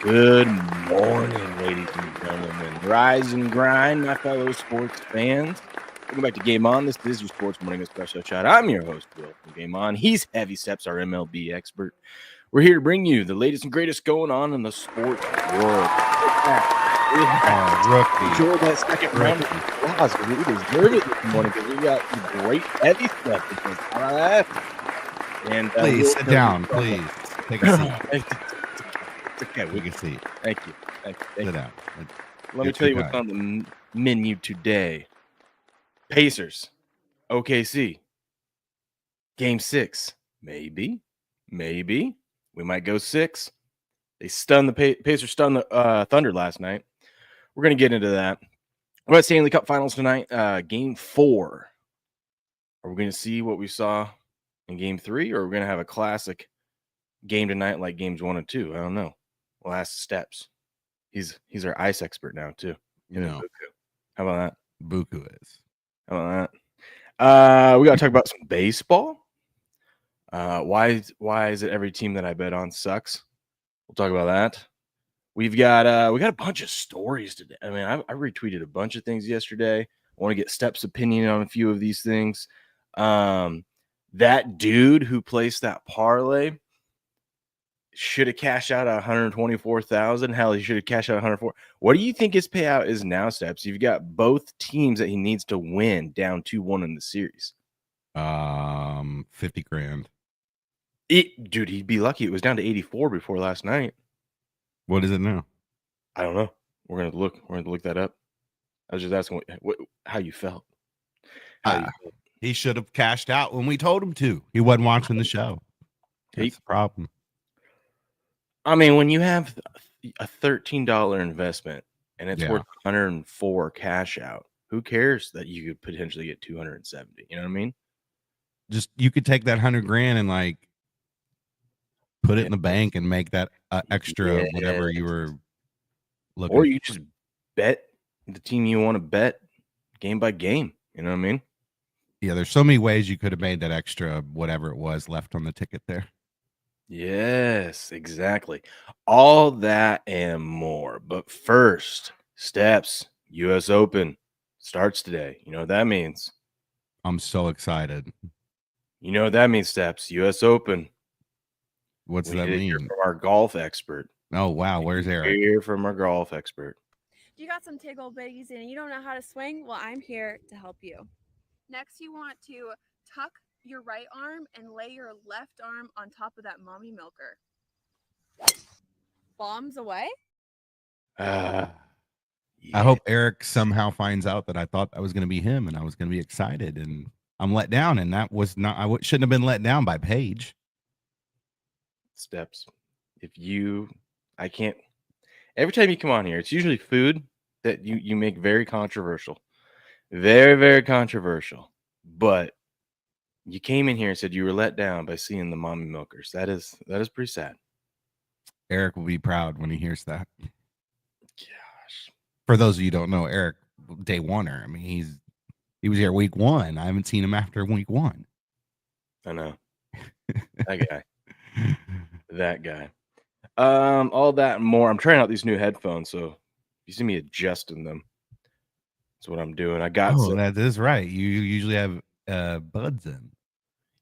Good morning, ladies and gentlemen. Rise and grind, my fellow sports fans. Welcome back to Game On. This is your Sports Morning Espresso Shot. I'm your host, Will from Game On. He's Heavy Steps, our MLB expert. We're here to bring you the latest and greatest going on in the sports world. Enjoy that second round of applause. We deserve it this morning because we got some great heavy stuff. All right. And please sit down. Please take a seat. Okay, we can see. Thank you. Sit down. Let me tell you what's on the menu today. Pacers, OKC, Game 6. Maybe. We might go 6. They stunned the Pacers stunned the Thunder last night. We're going to get into that. What about Stanley Cup Finals tonight? Game 4. Are we going to see what we saw in Game 3, or are we going to have a classic game tonight like Games 1 and 2? I don't know. Last steps. He's our ice expert now too. You know. How about that? Buku is. How about that? We got to talk about some baseball. Why is it every team that I bet on sucks? We'll talk about that. We got a bunch of stories today. I mean, I retweeted a bunch of things yesterday. I want to get Steps' opinion on a few of these things. That dude who placed that parlay should have cashed out $124,000. Hell, he should have cashed out $104,000. What do you think his payout is now, Steps? You've got both teams that he needs to win down 2-1 in the series. $50,000. Dude, he'd be lucky. It was down to 84 before last night. What is it now? I don't know. We're gonna look that up. I was just asking how you felt. He should have cashed out when we told him to. He wasn't watching the show. That's the problem. I mean, when you have a $13 investment and it's worth 104 cash out, who cares that you could potentially get 270? You know what I mean? Just you could take that $100,000 and like put it in the bank and make that extra whatever you were looking. Or you just bet the team you want to bet game by game. You know what I mean? Yeah, there's so many ways you could have made that extra whatever it was left on the ticket there. Yes, exactly. All that and more. But first, Steps, U.S. Open starts today. You know what that means? I'm so excited. You know what that means, Steps? U.S. Open. What's that mean? Hear from our golf expert. Oh, wow. Where's Eric? Hear from our golf expert. You got some tickle bitties and you don't know how to swing? Well, I'm here to help you. Next, you want to tuck your right arm and lay your left arm on top of that mommy milker. Bombs away? I hope Eric somehow finds out that I thought that was going to be him and I was going to be excited, and I'm let down, and that was not, shouldn't have been let down by Paige. Steps. I can't, every time you come on here, it's usually food that you make very controversial. Very, very controversial. But you came in here and said you were let down by seeing the mommy milkers. That is pretty sad. Eric will be proud when he hears that. Gosh. For those of you who don't know, Eric, day oneer. I mean, he was here week 1. I haven't seen him after week 1. I know. That guy. All that and more. I'm trying out these new headphones, so you see me adjusting them. That's what I'm doing. I got that is right. You usually have buds in.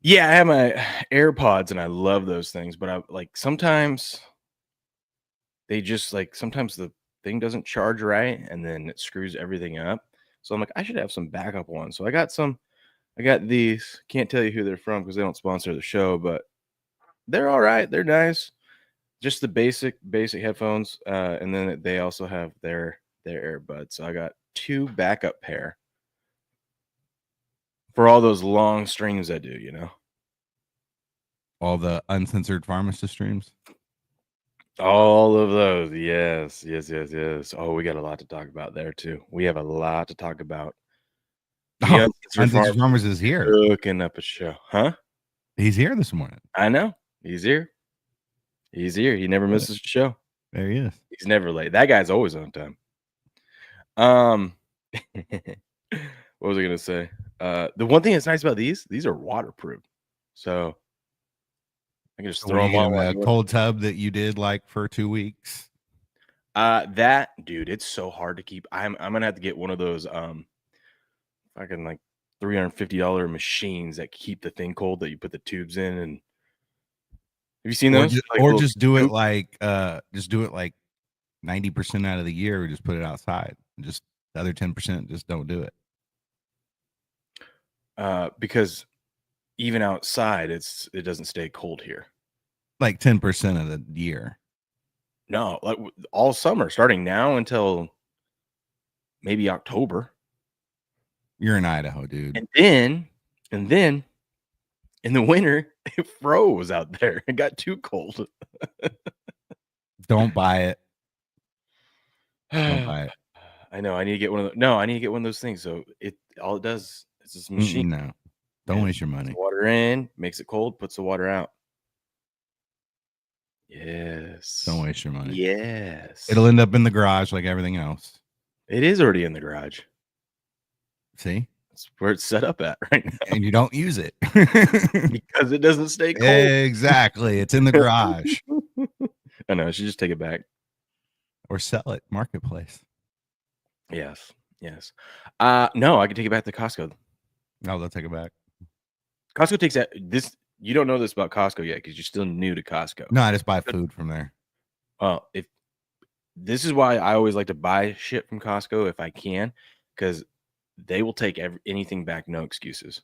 Yeah, I have my AirPods and I love those things, but I like sometimes they just sometimes the thing doesn't charge right and then it screws everything up. So I'm like, I should have some backup ones. So I got these. Can't tell you who they're from because they don't sponsor the show, but they're all right. They're nice. Just the basic headphones. And then they also have their earbuds. So I got 2 backup pair for all those long streams I do, you know. All the uncensored pharmacist streams. All of those. Yes. Oh, we got a lot to talk about there too. We have a lot to talk about. Uncensored pharmacist is here. Looking up a show. Huh? He's here this morning. I know. He's here. He never misses a show. There he is. He's never late. That guy's always on time. What was I gonna say? The one thing that's nice about these are waterproof. So I can just throw them on a cold tub that you did like for 2 weeks. That dude, it's so hard to keep. I'm gonna have to get one of those fucking like $350 machines that keep the thing cold that you put the tubes in. And have you seen Or those? just, Like or little just do it scoop? like 90% out of the year. We just put it outside. Just the other 10% just don't do it. Because even outside, it doesn't stay cold here. Like 10% of the year. No, like all summer, starting now until maybe October. You're in Idaho, dude. And then in the winter, it froze out there. It got too cold. Don't buy it. Don't buy it. I know. I need to get one of those. No, I need to get one of those things. So all it does is this machine. No, don't waste your money. Puts the water in, makes it cold, puts the water out. Yes. Don't waste your money. Yes. It'll end up in the garage like everything else. It is already in the garage. See? That's where it's set up at right now. And you don't use it. Because it doesn't stay cold. Exactly. It's in the garage. I know. I should just take it back. Or sell it. Marketplace. Yes. Yes. No, I can take it back to Costco. No, they'll take it back. Costco takes that. You don't know this about Costco yet because you're still new to Costco. No, I just buy food from there. If this is why I always like to buy shit from Costco if I can, because they will take anything back, no excuses.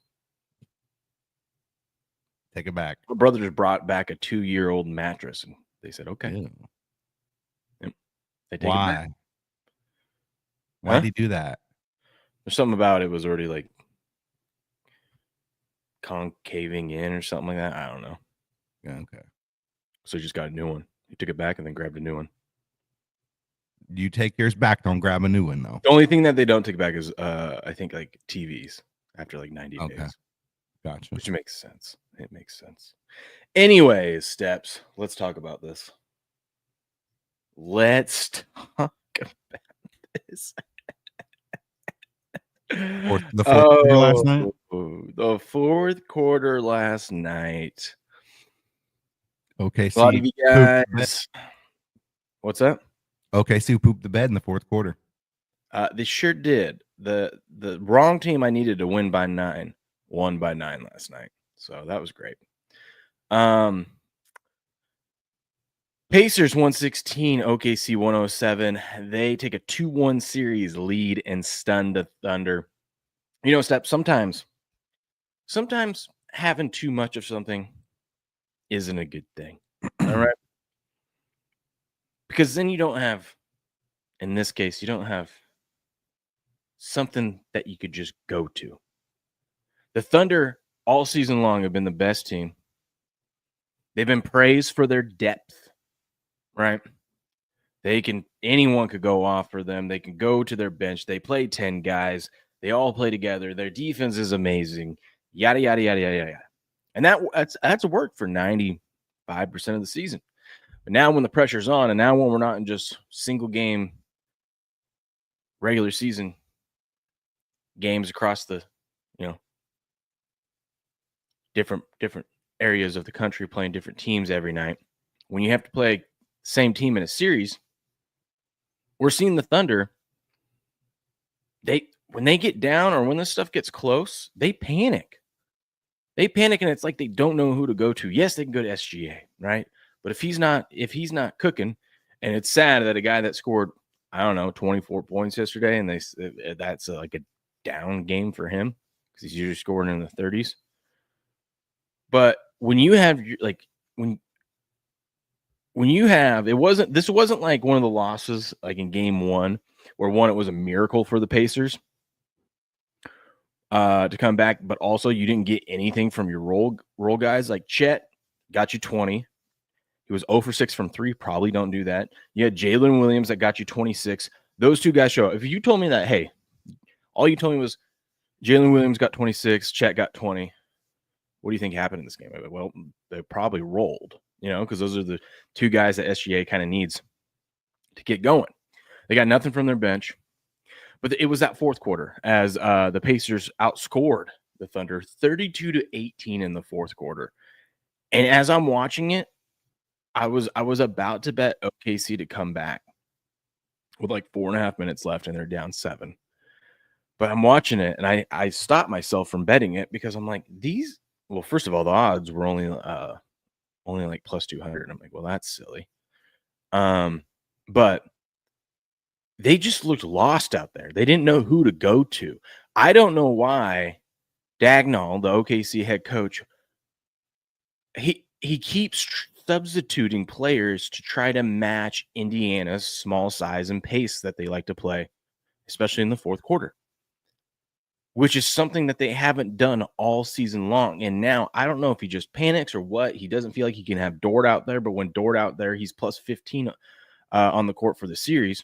Take it back. My brother just brought back a 2-year-old mattress, and they said, "Okay." Yep. They take it Why? back. Why did he do that? There's something about it was already like concaving in or something like that. I don't know. Yeah, okay. So he just got a new one. He took it back and then grabbed a new one. You take yours back. Don't grab a new one though. The only thing that they don't take back is I think like TVs after like 90 days. Gotcha. Which makes sense. It makes sense. Anyways, Steps, let's talk about this. Let's talk about this. The fourth quarter last night? The fourth quarter last night. OKC. A lot of you guys. What's that? OKC pooped the bed in the fourth quarter. They sure did. The wrong team I needed to win by 9 won by 9 last night. So that was great. Pacers 116, OKC 107. They take a 2-1 series lead and stun the Thunder. You know, Step, sometimes having too much of something isn't a good thing. All right? Because then you don't have, in this case, you don't have something that you could just go to. The Thunder all season long have been the best team. They've been praised for their depth, right? Anyone could go off for them. They can go to their bench. They play 10 guys. They all play together. Their defense is amazing. Yada, yada, yada, yada, yada. And that's worked for 95% of the season. But now when the pressure's on, and now when we're not in just single game regular season games across the, different areas of the country playing different teams every night, when you have to play same team in a series, we're seeing the Thunder, when they get down or when this stuff gets close, they panic. And it's like they don't know who to go to. Yes, they can go to SGA, right? But if he's not cooking, and it's sad that a guy that scored, 24 points yesterday, and that's like a down game for him because he's usually scoring in the 30s. But when you have this wasn't like one of the losses like in game 1 where it was a miracle for the Pacers to come back, but also you didn't get anything from your role guys. Like Chet got you 20. He was 0 for 6 from 3. Probably don't do that. You had Jalen Williams that got you 26. Those two guys show up. If you told me that, hey, all you told me was Jalen Williams got 26, Chet got 20. What do you think happened in this game? Well, they probably rolled, because those are the two guys that SGA kind of needs to get going. They got nothing from their bench. But it was that fourth quarter as the Pacers outscored the Thunder 32-18 in the fourth quarter. And as I'm watching it, I was about to bet OKC to come back. with like 4.5 minutes left, and they're down 7. But I'm watching it, and I stopped myself from betting it because I'm like, these. Well, first of all, the odds were only like plus 200. I'm like, well, that's silly. But they just looked lost out there. They didn't know who to go to. I don't know why Dagnall, the OKC head coach, he keeps substituting players to try to match Indiana's small size and pace that they like to play, especially in the fourth quarter, which is something that they haven't done all season long. And now I don't know if he just panics or what. He doesn't feel like he can have Dort out there, but when Dort out there, he's plus 15 on the court for the series.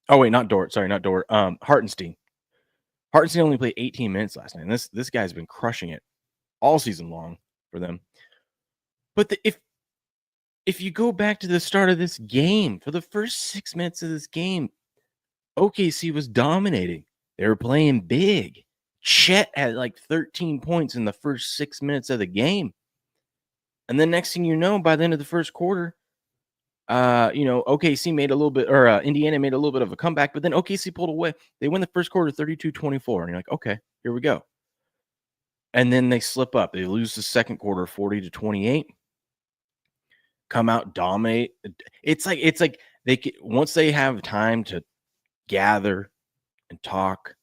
Oh, wait, not Dort. Sorry, not Dort. Hartenstein. Hartenstein only played 18 minutes last night. And this guy's been crushing it all season long for them. But if you go back to the start of this game, for the first 6 minutes of this game, OKC was dominating. They were playing big. Chet had like 13 points in the first 6 minutes of the game. And then next thing you know, by the end of the first quarter, OKC made a little bit, or Indiana made a little bit of a comeback, but then OKC pulled away. They win the first quarter 32-24, and you're like, okay, here we go. And then they slip up. They lose the second quarter 40-28. Come out, dominate. It's like they once they have time to gather and talk,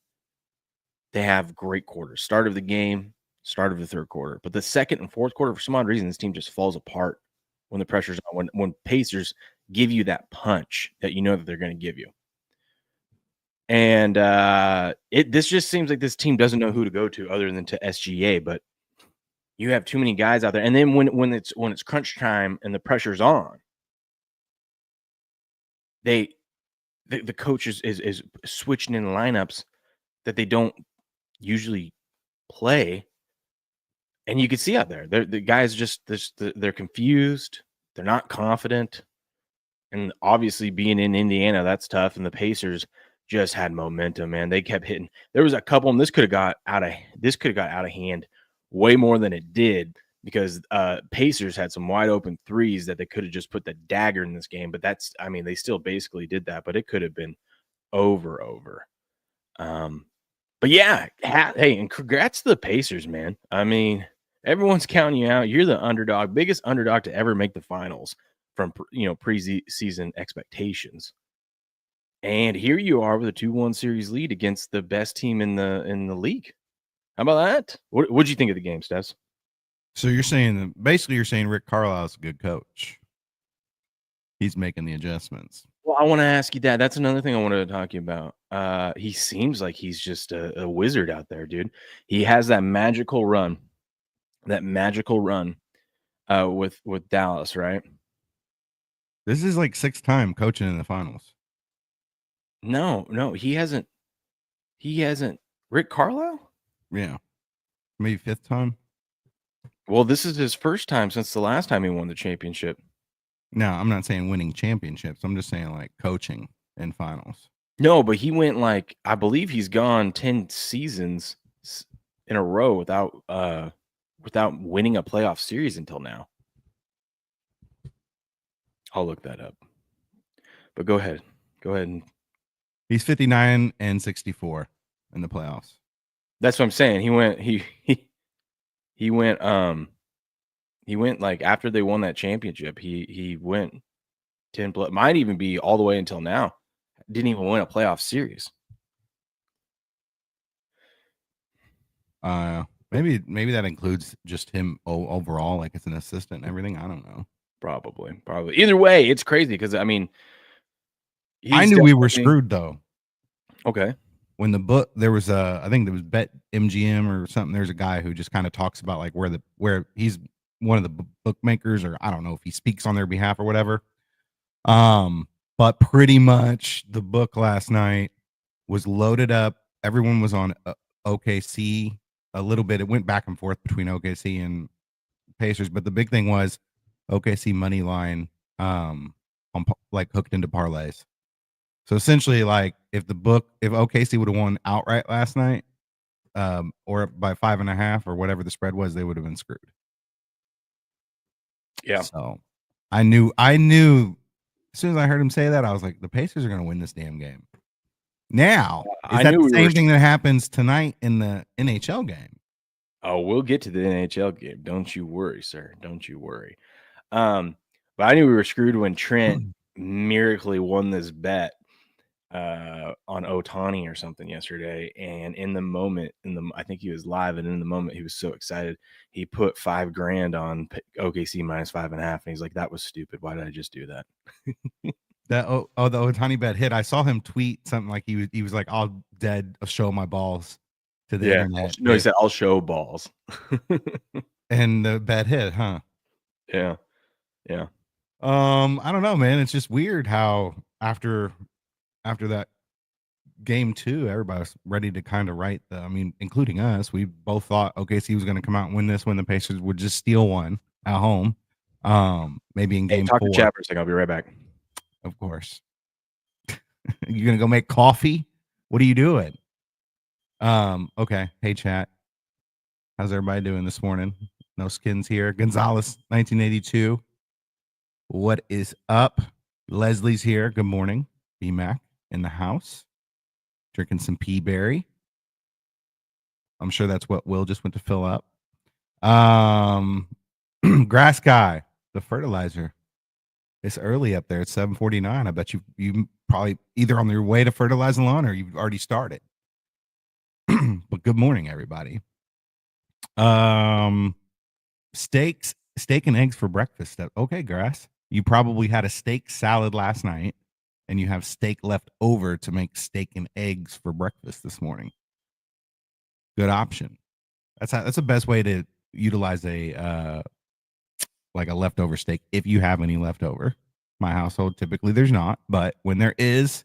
they have great quarters. Start of the game, start of the third quarter. But the second and fourth quarter, for some odd reason, this team just falls apart when the pressure's on, when Pacers give you that punch that you know that they're going to give you. And this just seems like this team doesn't know who to go to other than to SGA, but you have too many guys out there. And then when it's crunch time and the pressure's on, the coach is switching in lineups that they don't usually play. And you can see out there, the guys they're confused. They're not confident. And obviously being in Indiana, that's tough. And the Pacers just had momentum, man. They kept hitting. There was a couple, and this could have got out of hand way more than it did, because Pacers had some wide open threes that they could have just put the dagger in this game. But they still basically did that, but it could have been over. But yeah, hey, and congrats to the Pacers, man. I mean, everyone's counting you out. You're the underdog, biggest underdog to ever make the finals from preseason expectations. And here you are with a 2-1 series lead against the best team in the league. How about that? What'd you think of the game, Steph? So you're saying Rick Carlisle's a good coach. He's making the adjustments. Well, I want to ask you that. That's another thing I wanted to talk to you about. He seems like he's just a wizard out there, dude. He has that magical run with Dallas, right? This is like 6th time coaching in the finals. No, he hasn't. Rick Carlisle? Yeah. Maybe 5th time. Well, this is his first time since the last time he won the championship. No, I'm not saying winning championships. I'm just saying like coaching in finals. No, but he went I believe he's gone 10 seasons in a row without winning a playoff series until now. I'll look that up. But go ahead. He's 59 and 64 in the playoffs. That's what I'm saying. He went after they won that championship, he went 10 plus, might even be all the way until now. Didn't even win a playoff series. Maybe that includes just him overall, like as an assistant and everything. I don't know. Probably. Either way, it's crazy because I mean, I knew we were screwed though. Okay. When the book, there was I think there was Bet MGM or something. There's a guy who just kind of talks about like where he's one of the bookmakers, or I don't know if he speaks on their behalf or whatever. But pretty much the book last night was loaded up. Everyone was on OKC a little bit. It went back and forth between OKC and Pacers, but the big thing was OKC money line, on like hooked into parlays. So essentially, like if OKC would have won outright last night, or by 5.5 or whatever the spread was, they would have been screwed. Yeah. So I knew As soon as I heard him say that, I was like, the Pacers are going to win this damn game. Now, is I that knew the we same were. thing that happens tonight in the NHL game? Oh, we'll get to the NHL game. Don't you worry, sir. Don't you worry. But I knew we were screwed when Trent miraculously won this bet on Otani or something yesterday. And in the moment, I think he was live, and in the moment, he was so excited. He put $5,000 on OKC minus 5.5, and he's like, "That was stupid. Why did I just do that?" The Otani bet hit. I saw him tweet something like he was like, "I'll show my balls to the internet." No, he said, "I'll show balls." And the bet hit, huh? Yeah. I don't know, man. It's just weird how after that game 2, everybody was ready to kind of including us. We both thought OKC was going to come out and win this when the Pacers would just steal one at home. Maybe in game 4. Talk to chat for a second. I'll be right back. Of course. You gonna go make coffee? What are you doing? Okay. Hey, chat. How's everybody doing this morning? No Skins here. Gonzalez, 1982. What is up? Leslie's here. Good morning. B-Mac in the house. Drinking some pea berry. I'm sure that's what Will just went to fill up. Grass guy, the fertilizer. It's early up there. It's 7:49. I bet you probably either on your way to fertilize the lawn or you've already started. But good morning, everybody. Steak and eggs for breakfast. Okay, Grass. You probably had a steak salad last night, and you have steak left over to make steak and eggs for breakfast this morning. Good option. That's the best way to utilize a leftover steak if you have any leftover. My household typically there's not, but when there is,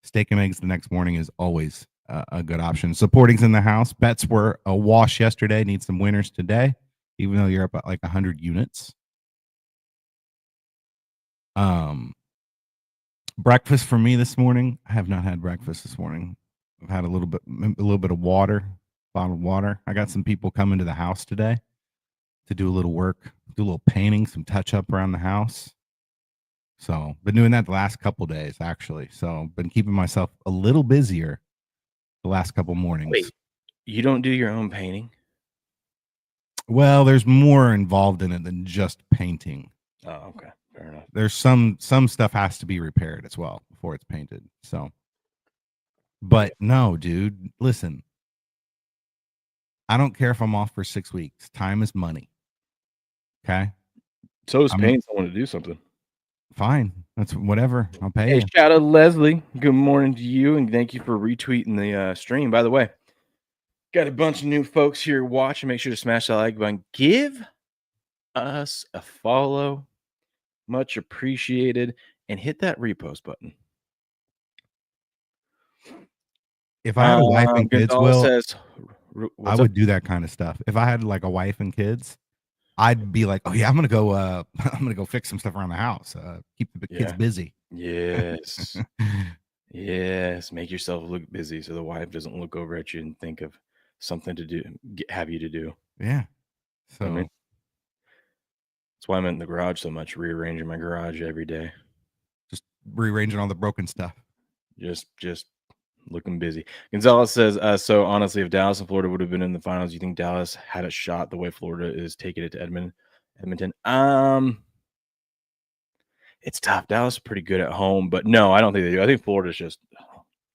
steak and eggs the next morning is always a good option. Supporting's in the house. Bets were a wash yesterday. Need some winners today, even though you're up at like 100 units. Breakfast for me this morning. I have not had breakfast this morning. I've had a little bit of water, bottled water. I got some people coming to the house today to do a little work, do a little painting, some touch up around the house. So been doing that the last couple days, actually. So been keeping myself a little busier the last couple mornings. Wait, you don't do your own painting? Well, there's more involved in it than just painting. Oh, okay. Fair enough. There's some stuff has to be repaired as well before it's painted. So, but no, dude, listen. I don't care if I'm off for 6 weeks. Time is money. Okay. So is paying someone to do something. Fine. That's whatever. I'll pay you. Shout out Leslie. Good morning to you, and thank you for retweeting the stream. By the way, got a bunch of new folks here watching. Make sure to smash that like button. Give us a follow. Much appreciated. And hit that repost button. If I had a wife and kids, Will, I would up? do that kind of stuff. If I had like a wife and kids, I'd be like, oh yeah, I'm gonna go fix some stuff around the house. Keep the kids busy. Yes. Yes. Make yourself look busy so the wife doesn't look over at you and think of something to do, have you to do. Yeah. So that's why I'm in the garage so much, rearranging my garage every day. Just rearranging all the broken stuff. Just looking busy. Gonzalez says, so honestly, if Dallas and Florida would have been in the finals, you think Dallas had a shot the way Florida is taking it to Edmonton? It's tough. Dallas is pretty good at home, but no, I don't think they do. I think Florida's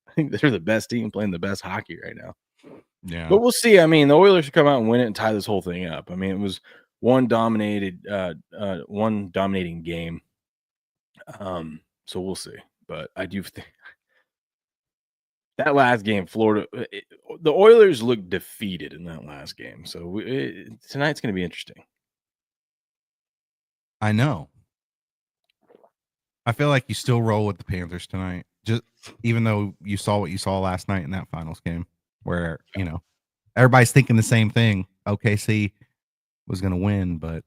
I think they're the best team playing the best hockey right now. Yeah. But we'll see. I mean, the Oilers should come out and win it and tie this whole thing up. I mean, it was one dominating game. So we'll see. But I do think that last game, Florida, the Oilers looked defeated in that last game. So tonight's going to be interesting. I know. I feel like you still roll with the Panthers tonight, just even though you saw what you saw last night in that finals game, where everybody's thinking the same thing. OKC was going to win, but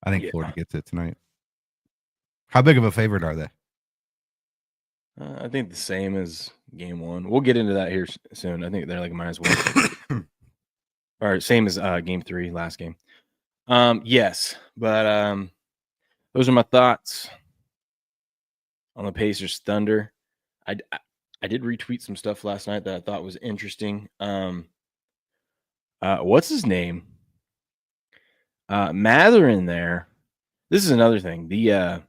I think Florida gets it tonight. How big of a favorite are they? I think the same as game 1. We'll get into that here soon. I think they're like -1. All right, same as game 3, last game. Yes, but those are my thoughts. on the Pacers Thunder. I did retweet some stuff last night that I thought was interesting. What's his name? Mather in there. This is another thing. The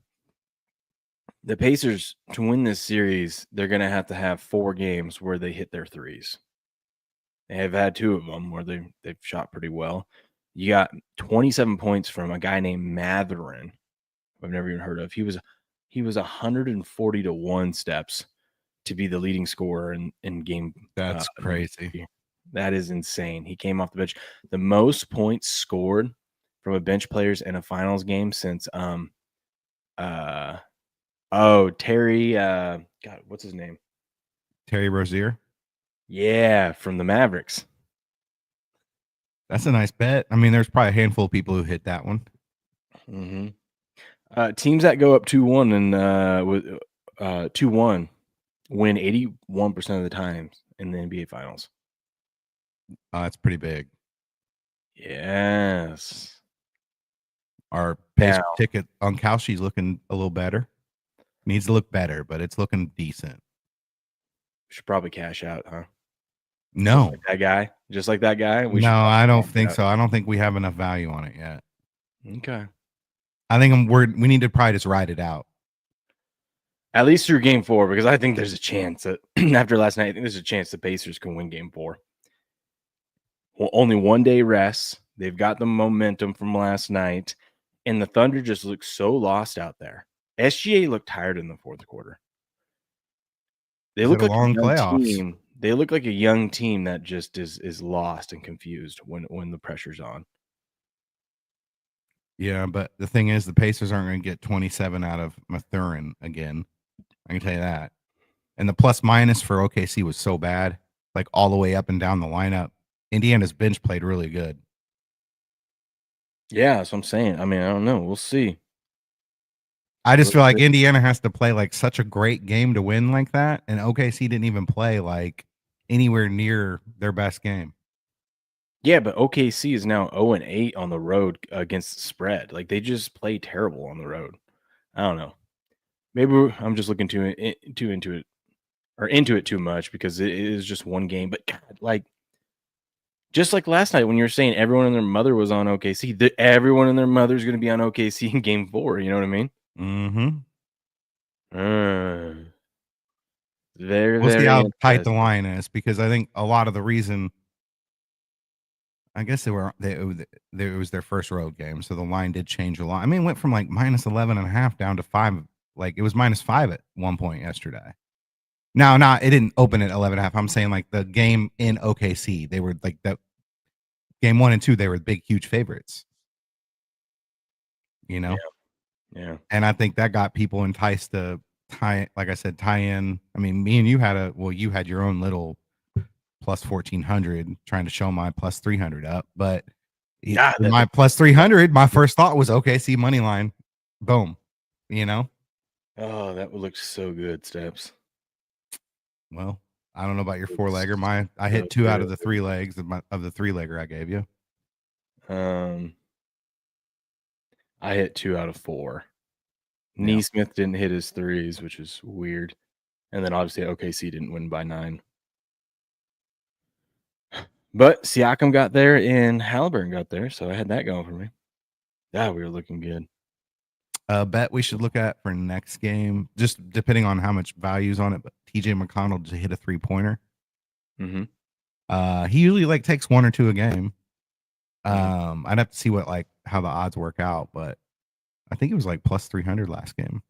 Pacers, to win this series, they're going to have 4 games where they hit their threes. They have had 2 of them where they've shot pretty well. You got 27 points from a guy named Matherin, who I've never even heard of. He was 140 to 1 steps to be the leading scorer in game. That's crazy. That is insane. He came off the bench. The most points scored from a bench players in a finals game since Terry God, what's his name? Terry Rozier. Yeah, from the Mavericks. That's a nice bet. I mean, there's probably a handful of people who hit that one. Mm-hmm. Teams that go up 2-1 and with 2-1 win 81% of the time in the NBA Finals. That's pretty big. Yes. Our Pacer ticket on Kalshi's looking a little better. Needs to look better, but it's looking decent. Should probably cash out, huh? No. Just like that guy? No, I don't think so. I don't think we have enough value on it yet. Okay. I think we need to probably just ride it out. At least through game 4, because I think there's a chance that after last night, I think there's a chance the Pacers can win game 4. Well, only 1 day rest. They've got the momentum from last night, and the Thunder just look so lost out there. SGA looked tired in the 4th quarter. They look like a young playoffs. team. They look like a young team that just is lost and confused when the pressure's on. Yeah, but the thing is, the Pacers aren't going to get 27 out of Mathurin again. I can tell you that. And the plus minus for OKC was so bad, like all the way up and down the lineup. Indiana's bench played really good. Yeah, that's what I'm saying. I mean, I don't know. We'll see. I just feel like Indiana has to play like such a great game to win like that, and OKC didn't even play like anywhere near their best game. Yeah, but OKC is now 0-8 on the road against the spread. Like, they just play terrible on the road. I don't know. Maybe I'm just looking too into it, or into it too much, because it is just one game. But God, like, just like last night when you were saying everyone and their mother was on OKC, everyone and their mother is going to be on OKC in game 4. You know what I mean? Mm-hmm. We'll see how tight the line is, because I think a lot of the reason, I guess it was their first road game, so the line did change a lot. I mean, it went from like minus 11.5 down to 5. Like, it was minus 5 at one point yesterday. No, it didn't open at 11.5. I'm saying like the game in OKC, they were like that. Game 1 and 2, they were big, huge favorites. You know? Yeah. And I think that got people enticed to tie in. I mean, me and you you had your own little plus 1,400 trying to show my plus 300 up. But my plus 300, my first thought was OKC money line. Boom. You know? Oh, that would look so good, Steps. Well, I don't know about your 4-legger. I hit 2 out of the 3 legs of the 3-legger I gave you. I hit 2 out of 4. Yeah. Neesmith didn't hit his 3s, which is weird. And then obviously OKC didn't win by 9. But Siakam got there and Halliburton got there, so I had that going for me. Yeah, we were looking good. Bet we should look at for next game, just depending on how much value's on it. But TJ McConnell to hit a 3-pointer. Mm-hmm. He usually like takes 1 or 2 a game. I'd have to see how the odds work out, but I think it was like plus 300 last game.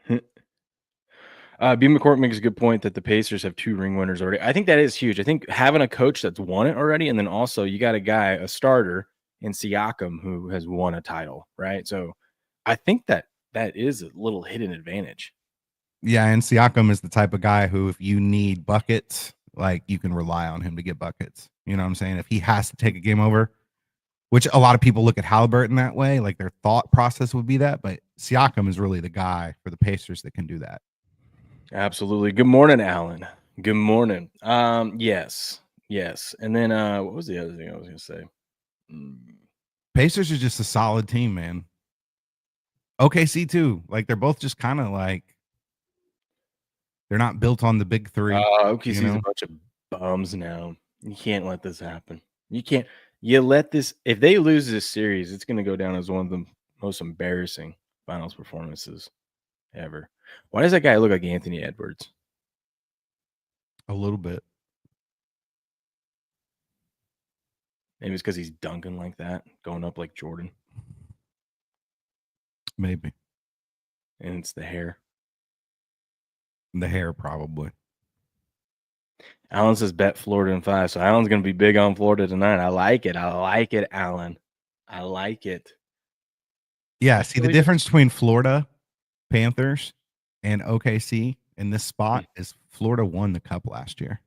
B. McCourt makes a good point that the Pacers have 2 ring winners already. I think that is huge. I think having a coach that's won it already, and then also you got a starter in Siakam who has won a title, right? So I think that is a little hidden advantage. Yeah, and Siakam is the type of guy who, if you need buckets, like, you can rely on him to get buckets. You know what I'm saying? If he has to take a game over, which a lot of people look at Halliburton that way, like their thought process would be that, but Siakam is really the guy for the Pacers that can do that. Absolutely. Good morning, Alan. Good morning. Yes. And then what was the other thing I was gonna say? Pacers are just a solid team, man. OKC too. Like, they're both just kind of like They're not built on the big three. OKC's a bunch of bums now. You can't let this happen. You can't. You let this. If they lose this series, it's going to go down as one of the most embarrassing finals performances ever. Why does that guy look like Anthony Edwards? A little bit. Maybe it's because he's dunking like that, going up like Jordan. Maybe. And it's the hair. The hair, probably. Alan says bet Florida in 5. So Alan's going to be big on Florida tonight. I like it. I like it, Alan. I like it. Yeah. See, the difference between Florida Panthers and OKC in this spot is Florida won the cup last year.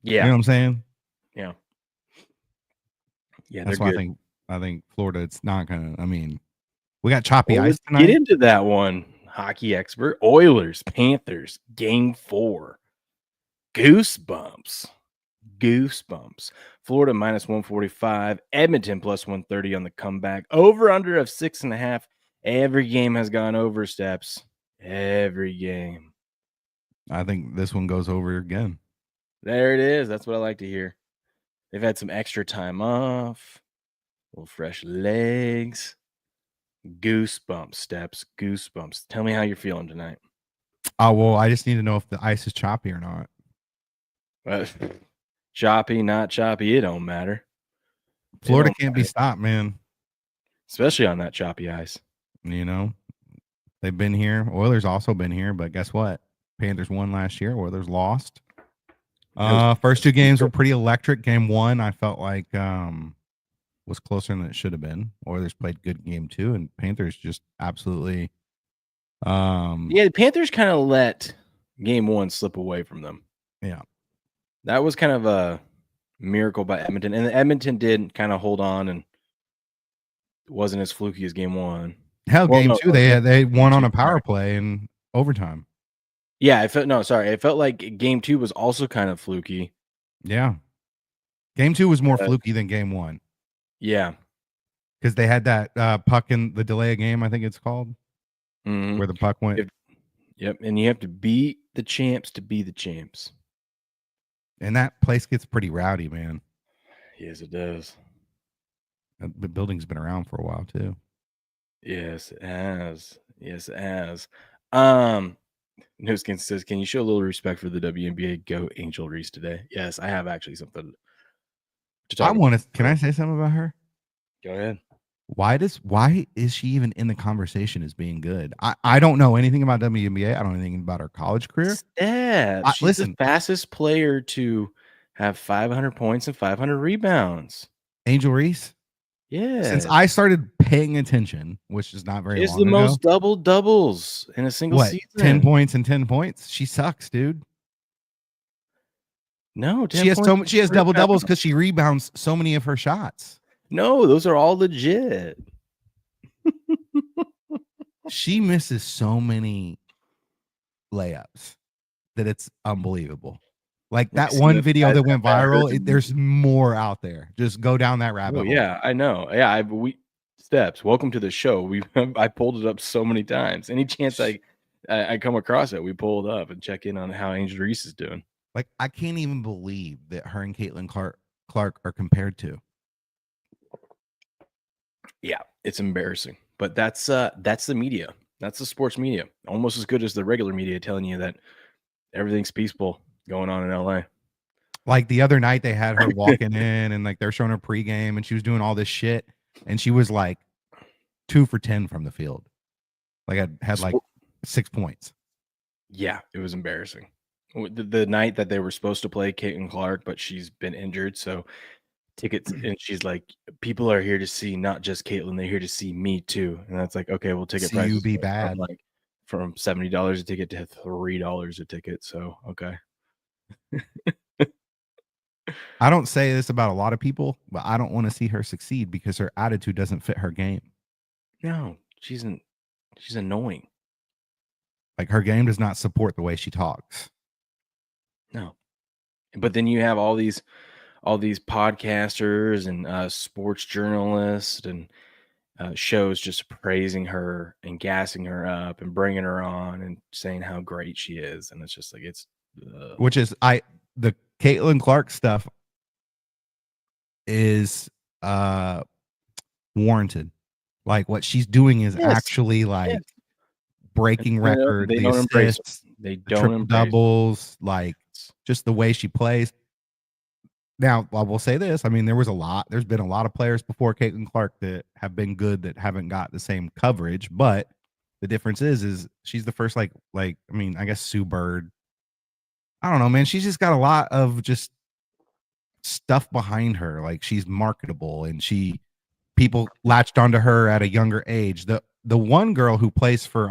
Yeah. You know what I'm saying? Yeah. Yeah. That's why good. I think Florida, it's not going to, I mean, we got choppy Well, ice let's tonight. get into that one. Hockey expert. Oilers, Panthers, game 4. Goosebumps. Florida minus 145. Edmonton plus 130 on the comeback. Over under of 6.5. Every game has gone over, Steps. Every game. I think this one goes over again. There it is. That's what I like to hear. They've had some extra time off. Little fresh legs. Goosebumps, Steps. Goosebumps. Tell me how you're feeling tonight. Oh, well, I just need to know if the ice is choppy or not. Choppy, not choppy, it don't matter. Florida can't be stopped, man. Especially on that choppy ice. You know, they've been here. Oilers also been here, but guess what? Panthers won last year. Oilers lost. First 2 games were pretty electric. Game 1, I felt like was closer than it should have been. Oilers played good game 2, and Panthers just absolutely. Yeah, the Panthers kind of let game 1 slip away from them. Yeah, that was kind of a miracle by Edmonton, and Edmonton did kind of hold on, and it wasn't as fluky as game 1. Hell, game 2 they won on a power play in overtime. Yeah, it felt like game 2 was also kind of fluky. Yeah, game 2 was more fluky than game 1. Yeah, because they had that puck in the delay of game, I think it's called, where the puck went. Yep, and you have to beat the champs to be the champs. And that place gets pretty rowdy, man. Yes, it does. The building's been around for a while too. Yes, it has. No Skin says, can you show a little respect for the WNBA? Go Angel Reese today. Yes, I have actually something to talk about. Can I say something about her? Go ahead. Why is she even in the conversation as being good? I don't know anything about WNBA. I don't know anything about her college career. Yeah, she's the fastest player to have 500 points and 500 rebounds. Angel Reese? Yeah. Since I started paying attention, which is not very long ago. She's the most doubles in a single season. 10 points and 10 points? She sucks, dude. No, she has double doubles because she rebounds so many of her shots. No, those are all legit. She misses so many layups that it's unbelievable. Like that one video that went viral, there's more out there. Just go down that rabbit hole. Yeah, I know. Yeah, Steps, welcome to the show. I pulled it up so many times. Any chance I come across it, we pull it up and check in on how Angel Reese is doing. Like, I can't even believe that her and Caitlin Clark are compared to. Yeah, it's embarrassing. But that's the media. That's the sports media. Almost as good as the regular media telling you that everything's peaceful going on in LA. Like the other night, they had her walking in and like they're showing her pregame and she was doing all this shit. And she was like 2 for 10 from the field. Like I had like 6 points. Yeah, it was embarrassing. The night that they were supposed to play Caitlin Clark, but she's been injured. So tickets, and she's like, people are here to see not just Caitlin, they're here to see me too. And that's like, okay, well, ticket prices be bad. From $70 a ticket to $3 a ticket. So okay. I don't say this about a lot of people, but I don't want to see her succeed because her attitude doesn't fit her game. No, she's annoying. Like her game does not support the way she talks. No. But then you have all these podcasters and sports journalists and shows just praising her and gassing her up and bringing her on and saying how great she is, and it's just like which is the Caitlin Clark stuff is warranted. Like what she's doing is yes, actually like yes. breaking records, They the don't embrace assists, her. They the don't triple embrace doubles, like her. just the way she plays. Now, I will say this. I mean, there's been a lot of players before Caitlin Clark that have been good that haven't got the same coverage, but the difference is she's the first I mean, I guess Sue Bird. I don't know, man. She's just got a lot of just stuff behind her. Like she's marketable and people latched onto her at a younger age. The one girl who plays for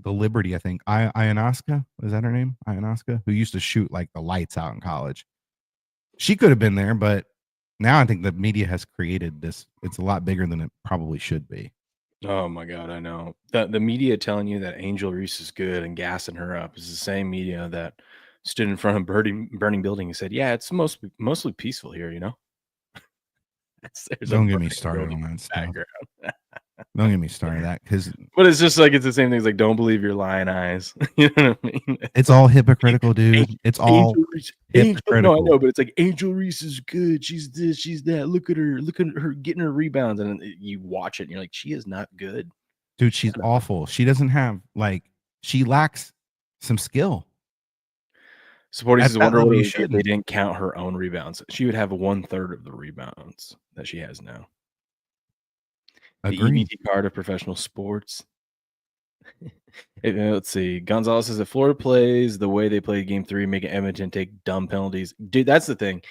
the Liberty, I think, Ionaska, is that her name? Ionaska, who used to shoot like the lights out in college. She could have been there, but now I think the media has created this. It's a lot bigger than it probably should be. Oh my God, I know. The media telling you that Angel Reese is good and gassing her up is the same media that stood in front of burning building and said, "Yeah, it's mostly peaceful here, you know." There's a Don't get me burning started building on in that the stuff. background. Don't get me started that because But it's just like it's the same thing. It's like, don't believe your lying eyes. You know what I mean? it's all hypocritical, dude. It's all Angel Reese, no, I hypocritical. know, but it's like Angel Reese is good. She's this, she's that. Look at her getting her rebounds, and then you watch it, and you're like, she is not good. Dude, she's awful. She doesn't have she lacks some skill. Supporters At is that wonder level, what it you would be if they shouldn't. didn't count her own rebounds. She would have 1/3 of the rebounds that she has now. The Agree. EBT card of professional sports. Let's see. Gonzalez says that Florida plays the way they played Game 3, making Edmonton take dumb penalties. Dude, that's the thing.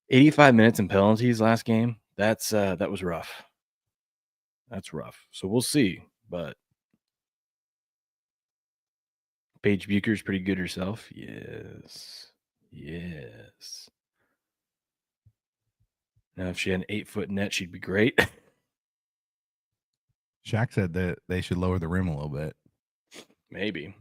85 minutes and penalties last game. That was rough. That's rough. So we'll see. But Paige Bucher's pretty good herself. Yes. Yes. Now, if she had an 8-foot net, she'd be great. Shaq said that they should lower the rim a little bit. Maybe.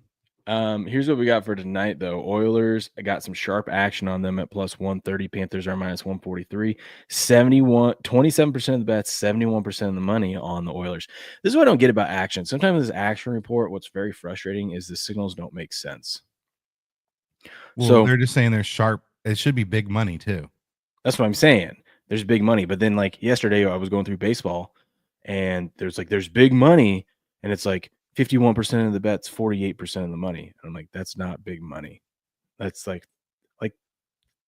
Here's what we got for tonight, though. Oilers, I got some sharp action on them at plus 130. Panthers are minus 143. 27% of the bets, 71% of the money on the Oilers. This is what I don't get about action. Sometimes this action report, what's very frustrating is the signals don't make sense. Well, So they're just saying they're sharp. It should be big money too. that's what I'm saying. There's big money. But then, like yesterday, I was going through baseball and there's big money, and it's like 51% of the bets, 48% of the money. And I'm like, that's not big money. That's like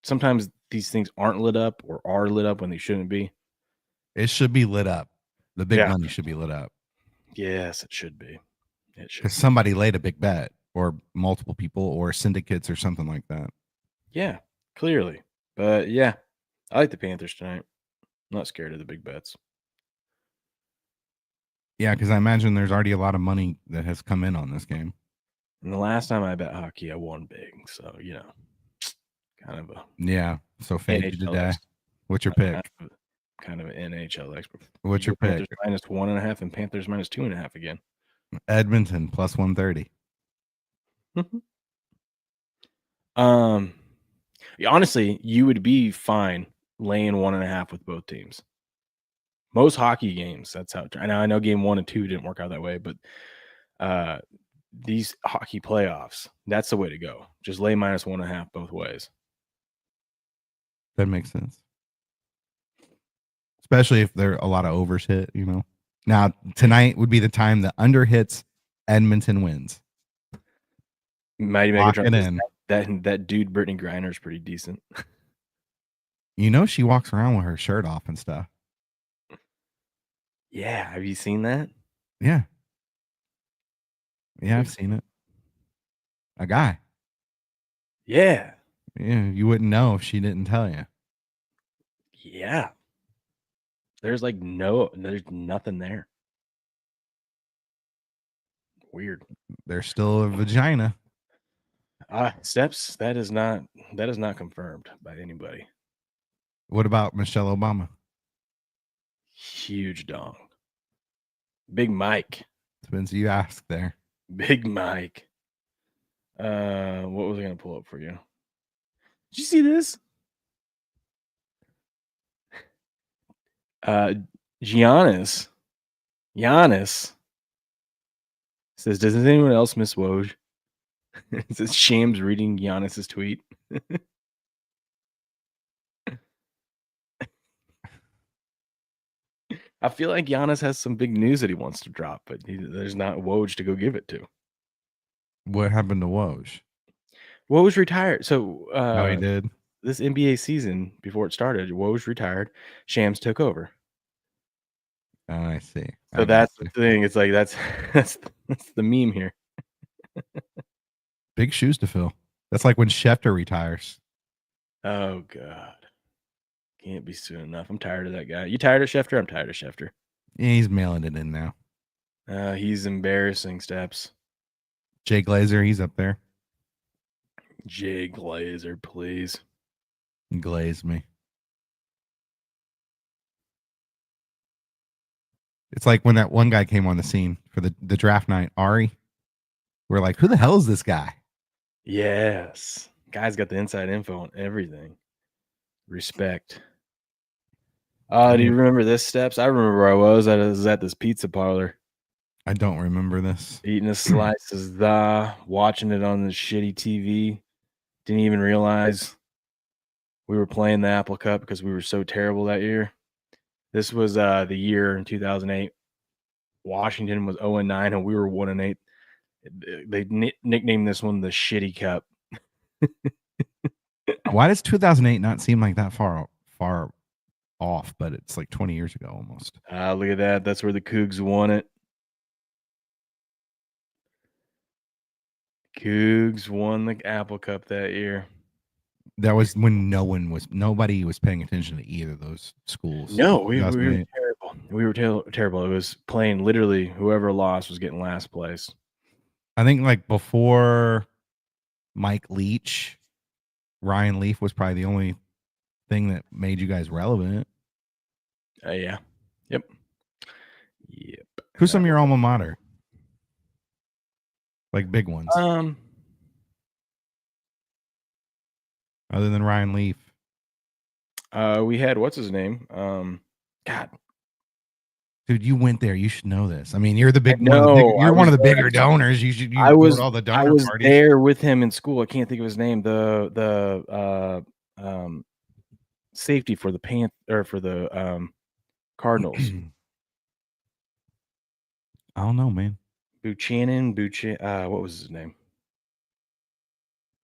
sometimes these things aren't lit up or are lit up when they shouldn't be. It should be lit up. The big Yeah. money should be lit up. Yes, it should be. It should. Because somebody laid a big bet, or multiple people, or syndicates, or something like that. Yeah, clearly. But yeah, I like the Panthers tonight. I'm not scared of the big bets. Yeah, because I imagine there's already a lot of money that has come in on this game. And the last time I bet hockey, I won big. So, kind of a So fade you NHL today. What's your pick? Kind of an NHL expert. What's your pick? Panthers minus 1.5 and Panthers minus 2.5 again. Edmonton plus 130. Honestly, you would be fine laying 1.5 with both teams. Most hockey games, that's how. I know game 1 and 2 didn't work out that way, but these hockey playoffs, that's the way to go. Just lay minus 1.5 both ways. That makes sense. Especially if there are a lot of overs hit, Now, tonight would be the time the under hits, Edmonton wins. Mighty Lock Megatron it in. That dude, Brittany Griner, is pretty decent. She walks around with her shirt off and stuff. Yeah, have you seen that? Yeah. Yeah, I've seen it. A guy. Yeah. Yeah, you wouldn't know if she didn't tell you. Yeah. There's nothing there. Weird. There's still a vagina. Steps, that is not confirmed by anybody. What about Michelle Obama? Huge dong. Big Mike. Depends who you ask there. Big Mike. What was I gonna pull up for you? Did you see this? Giannis says, "Does anyone else miss Woj?" It says Shams reading Giannis's tweet. I feel like Giannis has some big news that he wants to drop, but there's not Woj to go give it to. What happened to Woj? Woj retired. So Oh, he did. this NBA season, before it started, Woj retired. Shams took over. Oh, I see. So that's the thing. It's like that's the meme here. Big shoes to fill. That's like when Schefter retires. Oh God, can't be soon enough. I'm tired of that guy. You tired of Schefter? I'm tired of Schefter. Yeah, he's mailing it in now. He's embarrassing steps. Jay Glazer, he's up there. Jay Glazer, please. Glaze me. It's like when that one guy came on the scene for the draft night, Ari. We're like, who the hell is this guy? Yes. Guy's got the inside info on everything. Respect. Do you remember this, Steps? I remember where I was. I was at this pizza parlor. I don't remember this. Eating a slice of watching it on the shitty TV. Didn't even realize we were playing the Apple Cup because we were so terrible that year. This was the year in 2008. Washington was 0-9 and we were 1-8. They nicknamed this one the Shitty Cup. Why does 2008 not seem like that far off? But it's like 20 years ago almost. Look at that. That's where the Cougs won it. Cougs won the Apple Cup that year. That was when nobody was paying attention to either of those schools. No, we were terrible. We were terrible. It was playing literally whoever lost was getting last place. I think like before Mike Leach, Ryan Leaf was probably the only thing that made you guys relevant. Yeah. Yep. Who's some of your alma mater? Like big ones. Other than Ryan Leaf. We had what's his name? God. Dude, you went there. You should know this. I mean, you're the big you're one of the bigger donors. You should I was all the donor parties. there with him in school. I can't think of his name. The safety for the Cardinals. I don't know, man. Buchanan. What was his name?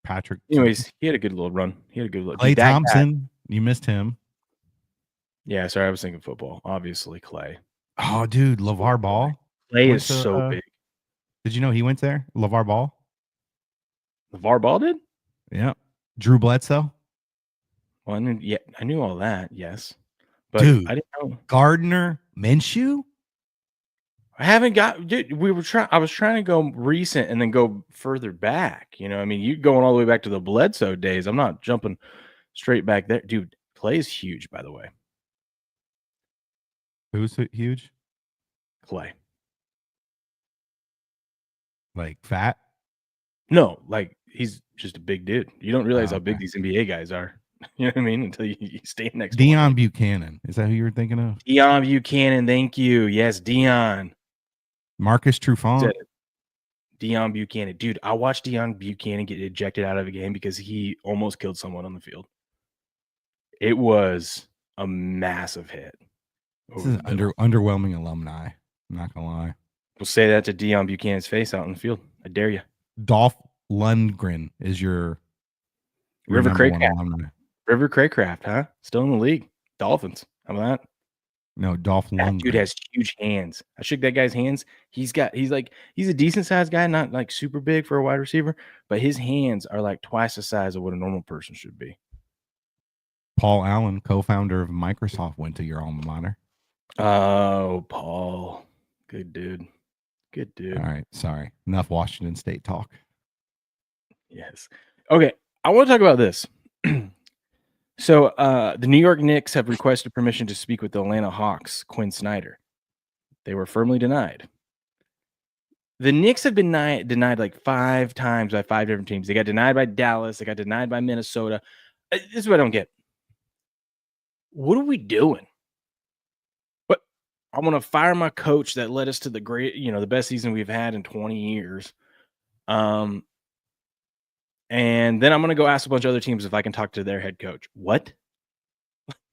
Patrick. Anyways, he had a good little run. Clay Thompson. You missed him. Yeah, sorry, I was thinking football. Obviously, Clay. Oh, dude, LeVar Ball. Clay is so big. Did you know he went there? LeVar Ball. LeVar Ball did? Yeah. Drew Bledsoe. Well, I knew all that. Yes, but dude, I didn't know Gardner Minshew. I haven't got. Dude, I was trying to go recent and then go further back. You know, I mean, you going all the way back to the Bledsoe days. I'm not jumping straight back there, dude. Clay's huge, by the way. Who's huge? Clay. Like fat? No, like he's just a big dude. You don't realize how big these NBA guys are. You know what I mean? Until you stand next to Deion Buchanan. Is that who you were thinking of? Deion Buchanan. Thank you. Yes, Deion. Marcus Trufant. Deion Buchanan. Dude, I watched Deion Buchanan get ejected out of a game because he almost killed someone on the field. It was a massive hit. This is underwhelming alumni. I'm not going to lie. We'll say that to Deion Buchanan's face out in the field. I dare you. Dolph Lundgren is your River Craycraft, huh? Still in the league. Dolphins. How about that? No, Dolph Lundgren. That dude has huge hands. I shook that guy's hands. He's a decent sized guy, not like super big for a wide receiver, but his hands are like twice the size of what a normal person should be. Paul Allen, co-founder of Microsoft, went to your alma mater. Oh, Paul. Good dude. Good dude. All right. Sorry. Enough Washington State talk. Yes. Okay. I want to talk about this. So the New York Knicks have requested permission to speak with the Atlanta Hawks, Quinn Snyder. They were firmly denied. The Knicks have been denied like 5 times by 5 different teams. They got denied by Dallas. They got denied by Minnesota. This is what I don't get. What are we doing? I'm going to fire my coach that led us to the the best season we've had in 20 years. And then I'm going to go ask a bunch of other teams if I can talk to their head coach. What?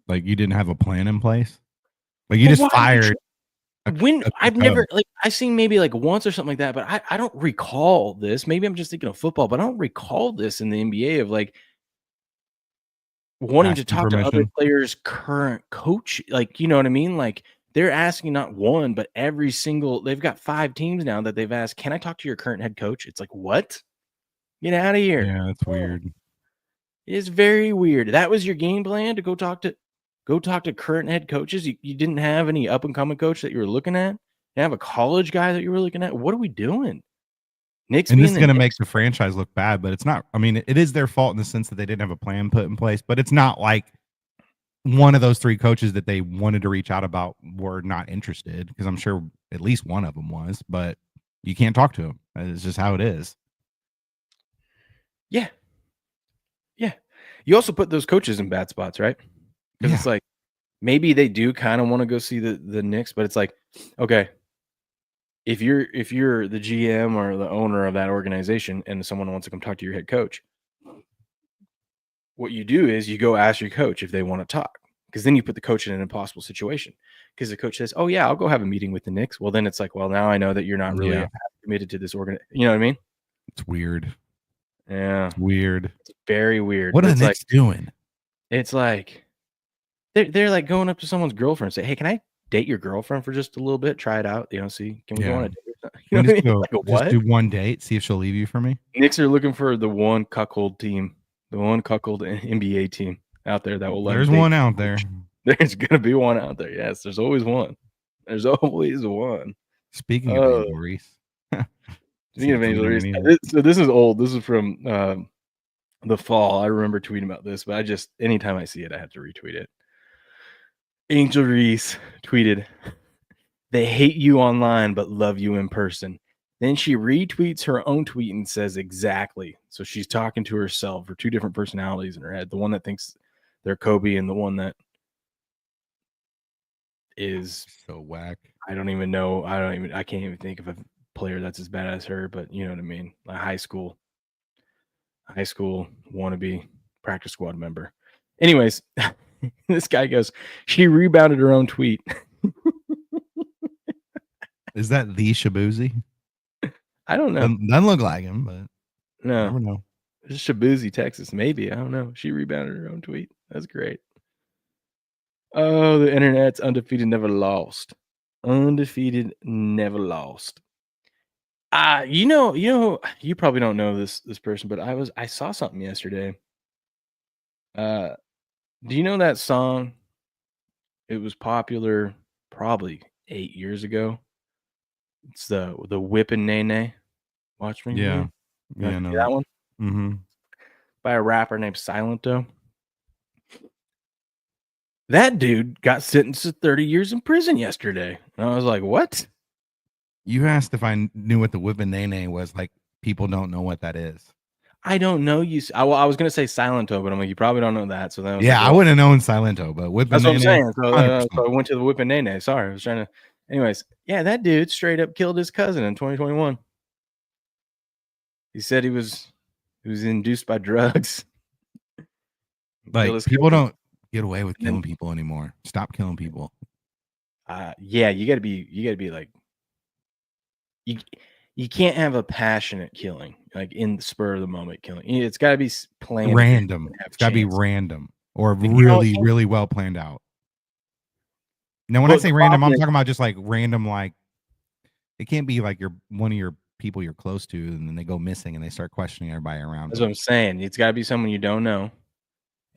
Like you didn't have a plan in place? Like you just fired I've never I've seen maybe like once or something like that, but I don't recall this. Maybe I'm just thinking of football, but I don't recall this in the NBA of like wanting to talk to other players' current coach. Like, you know what I mean? Like they're asking not one, but every single, they've got 5 teams now that they've asked, can I talk to your current head coach? It's like, what? Get out of here. Yeah, that's weird. It's very weird. That was your game plan to go talk to current head coaches. You didn't have any up and coming coach that you were looking at. You have a college guy that you were looking at. What are we doing? Knicks, and this is going to make the franchise look bad, but it's not. I mean, it is their fault in the sense that they didn't have a plan put in place, but it's not like one of those 3 coaches that they wanted to reach out about were not interested, because I'm sure at least one of them was, but you can't talk to them. It's just how it is. Yeah. Yeah. You also put those coaches in bad spots, right? Because it's like maybe they do kind of want to go see the Knicks, but it's like, okay, if you're the GM or the owner of that organization and someone wants to come talk to your head coach, what you do is you go ask your coach if they want to talk, because then you put the coach in an impossible situation, because the coach says, oh yeah, I'll go have a meeting with the Knicks. Well, then it's like, well, now I know that you're not really committed to this organ. You know what I mean? It's weird. Yeah. It's weird. It's very weird. What are the Knicks doing? It's like they're like going up to someone's girlfriend and say, hey, can I date your girlfriend for just a little bit? Try it out. See, can we go on a date or something? You know what I mean? Like, just do one date, see if she'll leave you for me. Knicks are looking for the one cuckold team, the one cuckold NBA team out there that will let. There's one out there. There's gonna be one out there. Yes, there's always one. There's always one. Speaking of Angel Reese. Speaking of Angel Reese, so this is old. This is from the fall. I remember tweeting about this, but anytime I see it, I have to retweet it. Angel Reese tweeted, they hate you online, but love you in person. Then she retweets her own tweet and says exactly. So she's talking to herself, or 2 different personalities in her head. The one that thinks they're Kobe and the one that is so whack. I don't even know. I can't even think of a player that's as bad as her, but you know what I mean? A high school wannabe practice squad member. Anyways, this guy goes, she rebounded her own tweet. Is that the Shabuzi? I don't know. Doesn't look like him, but no. I never know. It's Shabuzi, Texas. Maybe. I don't know. She rebounded her own tweet. That's great. Oh, the internet's undefeated, never lost. Undefeated, never lost. You probably don't know this person, but I saw something yesterday. Do you know that song? It was popular probably 8 years ago. It's the Whippin' Nay Nay. Watch me. Yeah. Yeah, no. That one? Mm-hmm. By a rapper named Silento. That dude got sentenced to 30 years in prison yesterday. And I was like, what? You asked if I knew what the Whippin' Nay Nay was. Like, people don't know what that is. I don't know. I was going to say Silento, but I'm like, you probably don't know that. So then I wouldn't have known Silento, but Whippin' That's Nay what Nay. I'm saying. So I went to the Whippin' Nay Nay. Sorry, I was trying to. Anyways, yeah, that dude straight up killed his cousin in 2021. He said he was induced by drugs. Like, people don't get away with killing people anymore. Stop killing people. Yeah, you gotta be like, you can't have a passionate killing, like in the spur of the moment killing. It's gotta be planned. Random. It's gotta be random or really, really well planned out. Now, when I say random, I'm talking about just like random, like it can't be like one of your people you're close to, and then they go missing and they start questioning everybody around. That's what I'm saying. It's got to be someone you don't know,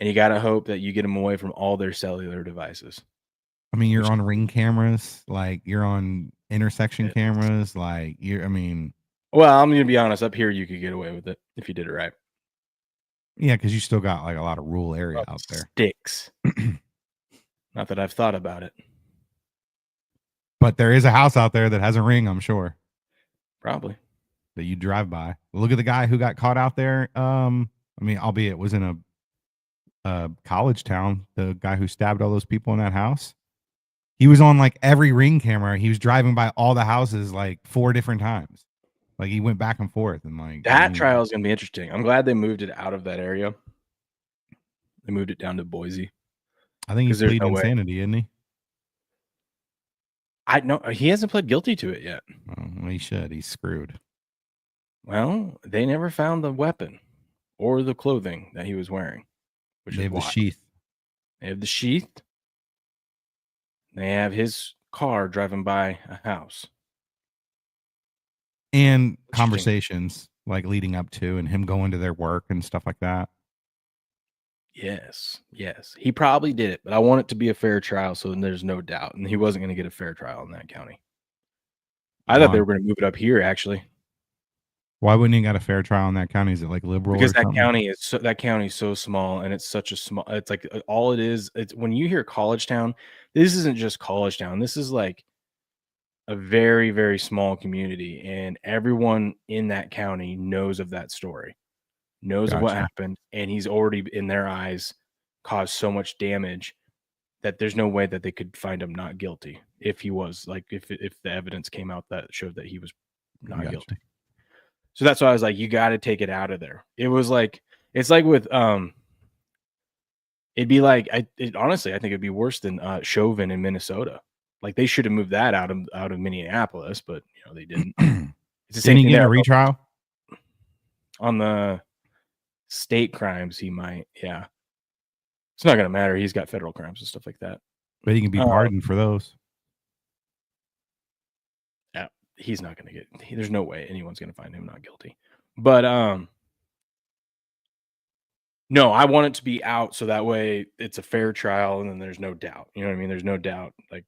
and you got to hope that you get them away from all their cellular devices. I mean, you're on ring cameras, like you're on intersection cameras, like I mean. Well, I'm gonna be honest. Up here, you could get away with it if you did it right. Yeah, because you still got like a lot of rural area out there. Sticks. Not that I've thought about it. But there is a house out there that has a ring, I'm sure. Probably. That you drive by. Look at the guy who got caught out there. I mean, albeit it was in a college town. The guy who stabbed all those people in that house. He was on like every Ring camera. He was driving by all the houses like 4 different times. Like he went back and forth and like That trial is gonna be interesting. I'm glad they moved it out of that area. They moved it down to Boise. I think he's 'Cause there's pleading no way. insanity, isn't he? I know he hasn't pled guilty to it yet. Oh, well, he should. He's screwed. Well, they never found the weapon or the clothing that he was wearing, which They is have the wild. sheath. They have the sheath. They have his car driving by a house. And conversations like leading up to and him going to their work and stuff like that. Yes, yes. He probably did it, but I want it to be a fair trial so there's no doubt. And he wasn't going to get a fair trial in that county. I thought they were going to move it up here, actually. Why wouldn't he got a fair trial in that county? Is it like liberal? Because or something? that county is so small, and it's such a small. It's like all it is. It's when you hear college town. This isn't just college town. This is like a very, very small community, and everyone in that county knows of that story, knows of what Gotcha. happened, and he's already, in their eyes, caused so much damage that there's no way that they could find him not guilty if he was like if the evidence came out that showed that he was not Gotcha. guilty. So that's why I was like, you got to take it out of there. It was like it's like with it'd be like honestly, I think it'd be worse than Chauvin in Minnesota. Like they should have moved that out of Minneapolis, but they didn't. It's the same thing Didn't he get there. a retrial? On the state crimes, he might. Yeah, it's not gonna matter. He's got federal crimes and stuff like that. But he can be pardoned for those. Yeah, he's not gonna get. There's no way anyone's gonna find him not guilty. But no, I want it to be out so that way it's a fair trial and then there's no doubt. You know what I mean? There's no doubt. Like,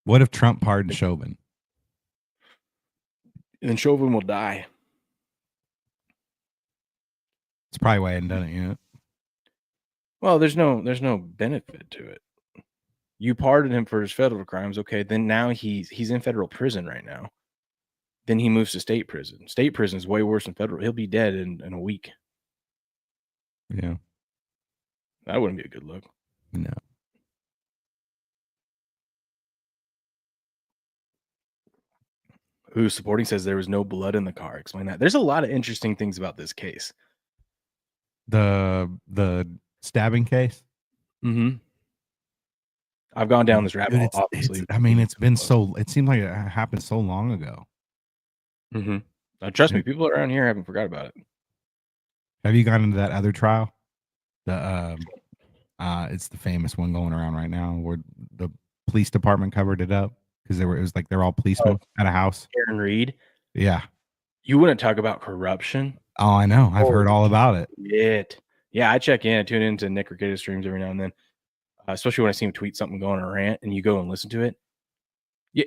what if Trump pardoned Chauvin? then Chauvin will die. That's probably why I hadn't done it yet. Well, there's no benefit to it. You pardoned him for his federal crimes, okay? Then now he's in federal prison right now. Then he moves to state prison. State prison is way worse than federal. He'll be dead in a week. Yeah, that wouldn't be a good look. No. Who's supporting says there was no blood in the car. Explain that. There's a lot of interesting things about this case. The stabbing case. Mm-hmm. I've gone down this rabbit hole. Obviously, I mean, it's been so. It seems like it happened so long ago. Mm-hmm. Trust me, people around here haven't forgot about it. Have you gone into that other trial? It's the famous one going around right now where the police department covered it up because it was like they're all policemen at a house. Aaron Reed. Yeah. You wouldn't talk about corruption. Oh, I know. I've heard all about it. Yeah, I check in, tune into Nick Ricketta's streams every now and then, especially when I see him tweet something going on a rant, and you go and listen to it. Yeah,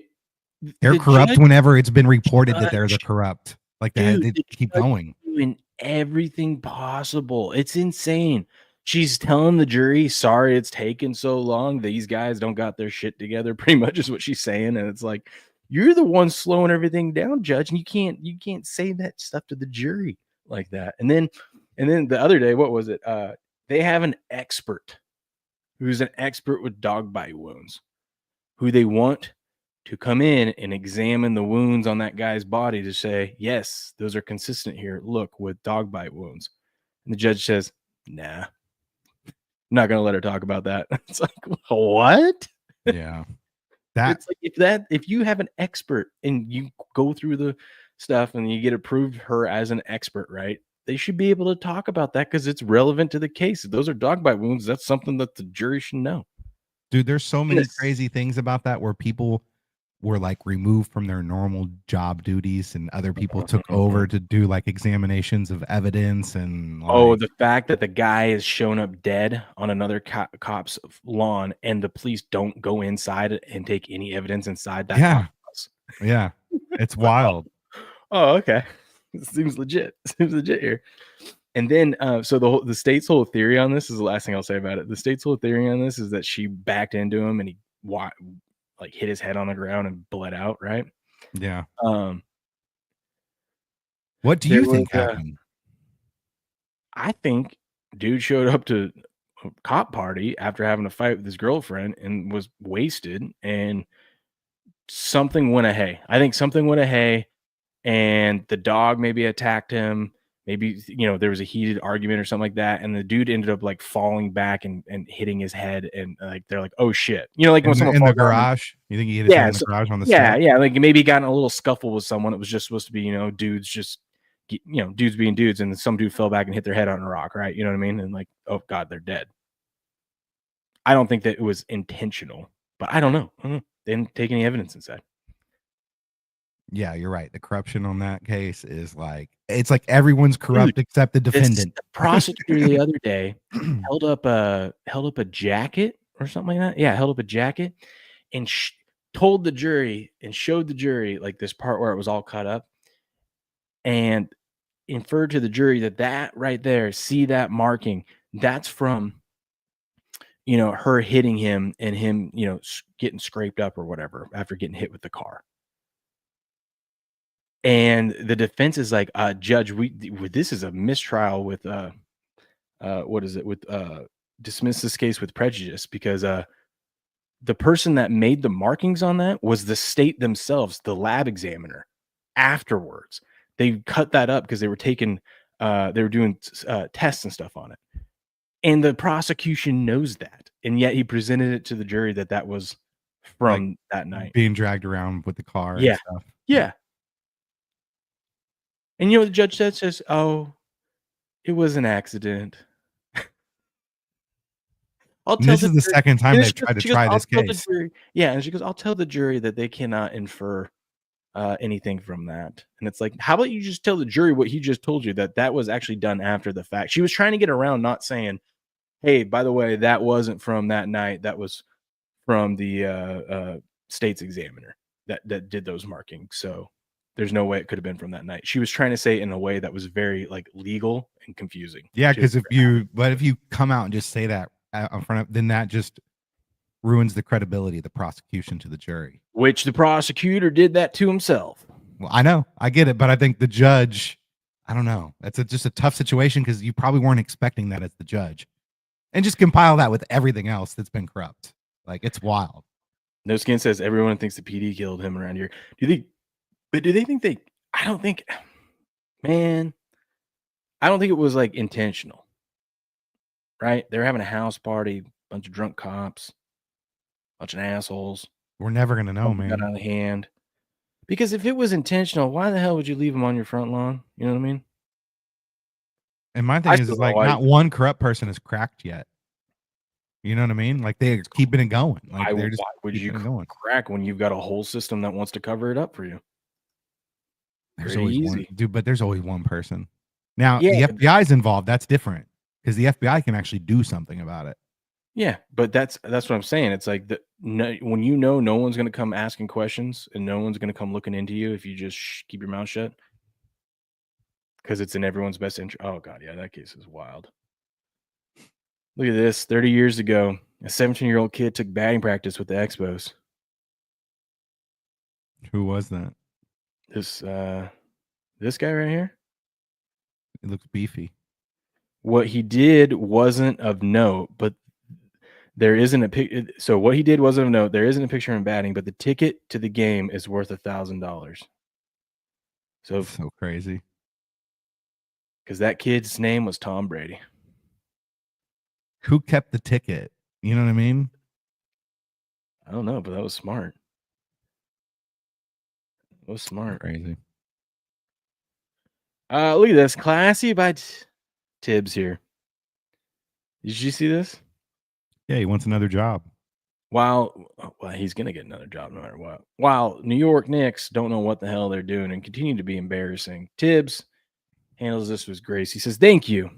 they're corrupt whenever it's been reported that they're the corrupt. Like they keep going. Doing everything possible. It's insane. She's telling the jury, sorry it's taken so long. These guys don't got their shit together, pretty much is what she's saying. And it's like, you're the one slowing everything down, Judge, and you can't say that stuff to the jury like that. And then the other day, what was it? They have an expert who's an expert with dog bite wounds, who they want to come in and examine the wounds on that guy's body to say, yes, those are consistent here. Look, with dog bite wounds. And the judge says, nah, I'm not going to let her talk about that. It's like, what? Yeah. It's like if you have an expert and you go through the stuff and you get approved her as an expert, right? They should be able to talk about that because it's relevant to the case. If those are dog bite wounds, that's something that the jury should know. Dude, there's so many crazy things about that where people were like removed from their normal job duties and other people took over to do like examinations of evidence and the fact that the guy is shown up dead on another cop's lawn and the police don't go inside and take any evidence inside that house. Yeah, it's wild. Oh, okay. It seems legit. Here. And then so the state's whole theory on this is the last thing I'll say about it. The state's whole theory on this is that she backed into him and he like hit his head on the ground and bled out, right? Yeah. What do you think happened? I think dude showed up to cop party after having a fight with his girlfriend and was wasted, and something went ahay. I think something went ahay, and the dog maybe attacked him. Maybe, there was a heated argument or something like that, and the dude ended up like falling back and hitting his head, and like they're like, "Oh shit!" Like when someone In the falls down. garage. You think he hit his head in the garage on the step? Yeah, like maybe got in a little scuffle with someone. It was just supposed to be, dudes just, dudes being dudes, and then some dude fell back and hit their head on a rock, right? You know what I mean? And like, oh god, they're dead. I don't think that it was intentional, but I don't know. They didn't take any evidence inside. Yeah, you're right. The corruption on that case is like, it's like everyone's corrupt except the defendant. The prosecutor the other day held up a jacket or something like that. Yeah, held up a jacket and told the jury and showed the jury like this part where it was all cut up, and inferred to the jury that right there, see that marking, that's from her hitting him and him getting scraped up or whatever after getting hit with the car. And the defense is like, Judge, this is a mistrial with dismiss this case with prejudice, because the person that made the markings on that was the state themselves, the lab examiner. Afterwards, they cut that up because they were taking they were doing tests and stuff on it, and the prosecution knows that, and yet he presented it to the jury that was from like that night, being dragged around with the car. Yeah, and stuff. Yeah. And what the judge says, "Oh, it was an accident." This is the second time they've tried to try this case. Yeah, and she goes, "I'll tell the jury that they cannot infer anything from that." And it's like, how about you just tell the jury what he just told you, that was actually done after the fact. She was trying to get around not saying, "Hey, by the way, that wasn't from that night. That was from the state's examiner that did those markings. So there's no way it could have been from that night." She was trying to say it in a way that was very like legal and confusing. Yeah, because if you come out and just say that in front of, then that just ruins the credibility of the prosecution to the jury. Which the prosecutor did that to himself. Well, I know, I get it, but I think the judge, I don't know. That's just a tough situation because you probably weren't expecting that as the judge, and just compile that with everything else that's been corrupt. Like, it's wild. No Skin says everyone thinks the PD killed him around here. Do they think I don't think, man, I don't think it was like intentional. Right? They're having a house party, bunch of drunk cops, bunch of assholes. We're never gonna know, man. Got out of hand. Because if it was intentional, why the hell would you leave them on your front lawn? You know what I mean? And my thing is like, not one corrupt person is cracked yet. You know what I mean? Like, they're keeping it going. Like, why would you crack when you've got a whole system that wants to cover it up for you? There's always one, dude, but there's always one person. Now, the FBI is involved. That's different because the FBI can actually do something about it. Yeah, but that's what I'm saying. It's like when no one's going to come asking questions and no one's going to come looking into you if you just keep your mouth shut, because it's in everyone's best interest. Oh god, yeah, that case is wild. Look at this. 30 years ago, a 17-year-old kid took batting practice with the Expos. Who was that? This guy right here. It looks beefy. What he did wasn't of note, but there isn't a pic. So what he did wasn't of note. There isn't a picture of him batting, but the ticket to the game is worth $1,000. So crazy. Because that kid's name was Tom Brady. Who kept the ticket? You know what I mean? I don't know, but that was smart. It was smart. Crazy. Look at this. Classy by Tibbs here. Did you see this? Yeah, he wants another job. Well, he's going to get another job no matter what. While New York Knicks don't know what the hell they're doing and continue to be embarrassing, Tibbs handles this with grace. He says, "Thank you.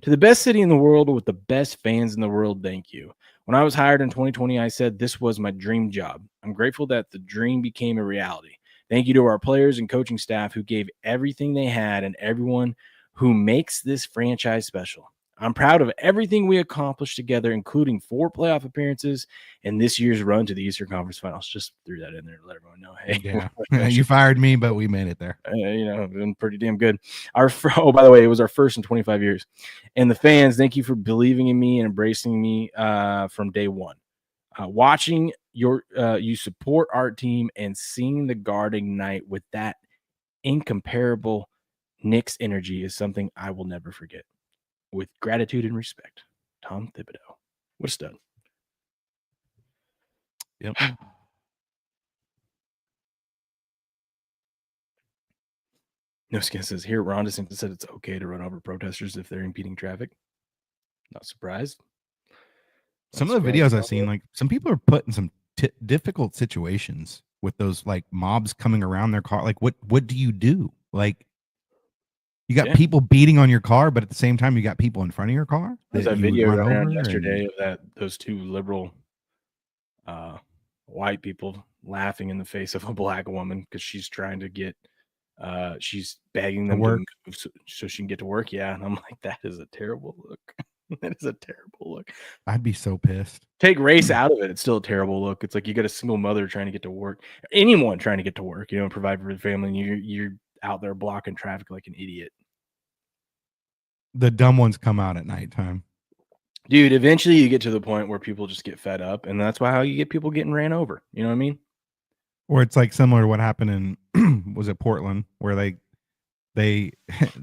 To the best city in the world with the best fans in the world, thank you. When I was hired in 2020, I said this was my dream job. I'm grateful that the dream became a reality. Thank you to our players and coaching staff who gave everything they had and everyone who makes this franchise special. I'm proud of everything we accomplished together, including 4 playoff appearances and this year's run to the Eastern Conference Finals. Just threw that in there to let everyone know, hey, Yeah, you fired me, but we made it there. Been pretty damn good. Oh, by the way, it was our first in 25 years. And the fans, thank you for believing in me and embracing me from day one. Watching you support our team and seeing the guard ignite with that incomparable Knicks energy is something I will never forget. With gratitude and respect, Tom Thibodeau. What a stud. Yep. No Skin says here, Ron DeSantis said it's okay to run over protesters if they're impeding traffic. Not surprised. Some of the videos I've seen, like some people are put in some difficult situations with those like mobs coming around their car. Like, what do you do? Like, you got people beating on your car, but at the same time, you got people in front of your car. There's that video around yesterday of those 2 liberal white people laughing in the face of a black woman because she's trying to get she's begging them to move so she can get to work. Yeah, and I'm like, that is a terrible look. That is a terrible look. I'd be so pissed. Take race out of it, it's still a terrible look. It's like you got a single mother trying to get to work, anyone trying to get to work, and provide for the family, and you're out there blocking traffic like an idiot. The dumb ones come out at nighttime. Dude, eventually you get to the point where people just get fed up, and that's how you get people getting ran over. You know what I mean? Or it's like similar to what happened in was it Portland, where they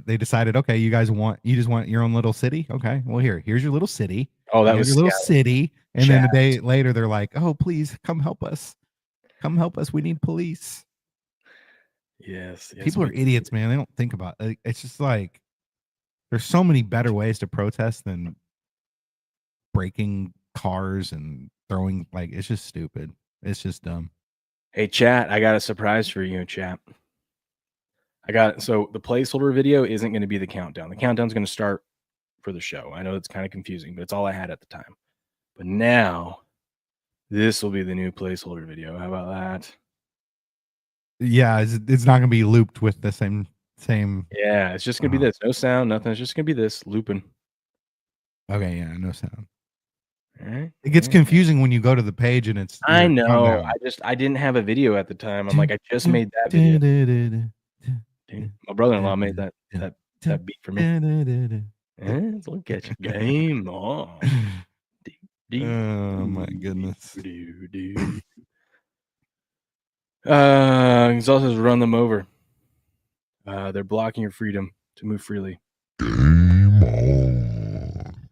decided, okay, you just want your own little city. Okay, well here's your little city. Oh, that was your little city. And then a day later, they're like, oh, please come help us. Come help us. We need police. Yes. People are idiots, man. They don't think about it. It's just like there's so many better ways to protest than breaking cars and throwing. Like, it's just stupid. It's just dumb. Hey, chat, I got a surprise for you, chat. So the placeholder video isn't going to be the countdown. The countdown's going to start for the show. I know it's kind of confusing, but it's all I had at the time. But now this will be the new placeholder video. How about that? Yeah, it's not going to be looped with the same. Yeah, it's just going to be this. No sound, nothing. It's just going to be this looping. Okay, yeah, no sound. All right. It gets confusing when you go to the page and it's. I know. I didn't have a video at the time. I'm like, I just made that video. Dude, my brother-in-law made that beat for me. Look at your game on. Oh my goodness. It also says run them over. They're blocking your freedom to move freely. Game on.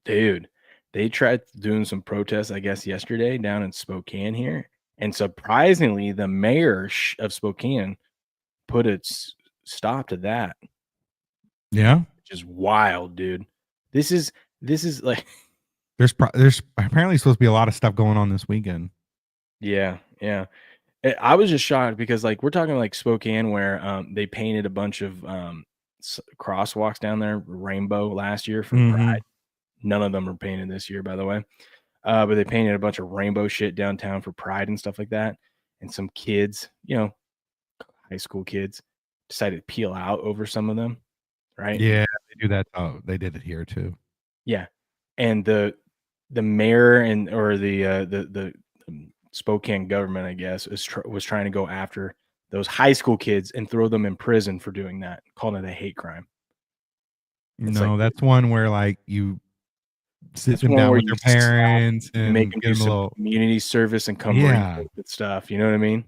Dude, they tried doing some protests, I guess, yesterday down in Spokane here. And surprisingly, the mayor of Spokane put a stop to that. Yeah. Which is wild, dude. This is like there's apparently supposed to be a lot of stuff going on this weekend. Yeah. I was just shocked because like we're talking like Spokane where they painted a bunch of crosswalks down there rainbow last year for Pride. None of them are painted this year, by the way. But they painted a bunch of rainbow shit downtown for Pride and stuff like that. And some kids, high school kids, decided to peel out over some of them. Right? Yeah, they do that. Oh, they did it here too. Yeah. And the mayor or the Spokane government, I guess, was trying to go after those high school kids and throw them in prison for doing that, calling it a hate crime. That's one where like you sit them down with their parents and make them do some community service and come with stuff. You know what I mean?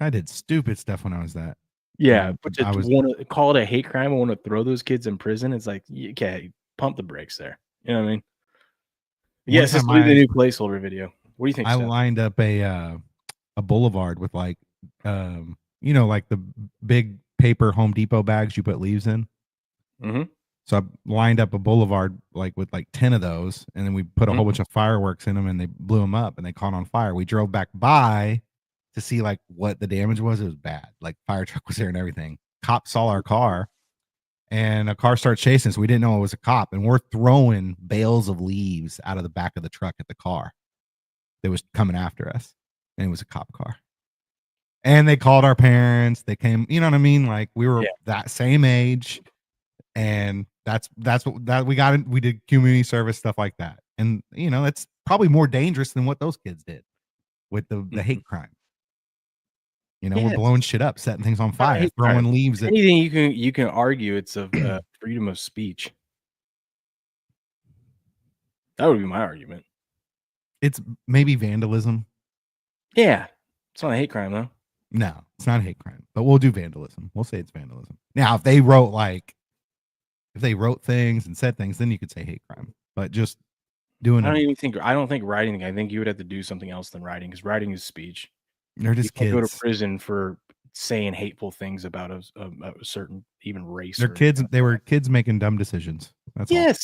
I did stupid stuff when I was that. Yeah, but to want to call it a hate crime and want to throw those kids in prison, it's like, okay, pump the brakes there. You know what I mean? Yes, this will be the new placeholder video. What do you think? I lined up a boulevard with like, like the big paper Home Depot bags you put leaves in. Mm-hmm. So I lined up a boulevard like with like 10 of those, and then we put a whole bunch of fireworks in them, and they blew them up, and they caught on fire. We drove back by to see like what the damage was. It was bad. Like fire truck was there and everything. Cops saw our car, and a car started chasing us. We didn't know it was a cop, and we're throwing bales of leaves out of the back of the truck at the car that was coming after us, and it was a cop car. And they called our parents. They came, you know what I mean? Like we were that same age, And that's what we did community service stuff like that. And that's probably more dangerous than what those kids did with the hate crime. We're blowing shit up, setting things on fire, throwing leaves at anything you can argue it's a freedom of speech. That would be my argument. It's maybe vandalism. Yeah. It's not a hate crime though. No, it's not a hate crime, but we'll do vandalism. We'll say it's vandalism. Now, if they wrote things and said things, then you could say hate crime. But just doing I don't think writing. I think you would have to do something else than writing, because writing is speech. They're just kids. Go to prison for saying hateful things about a certain even race. They're kids. They were kids making dumb decisions. That's all.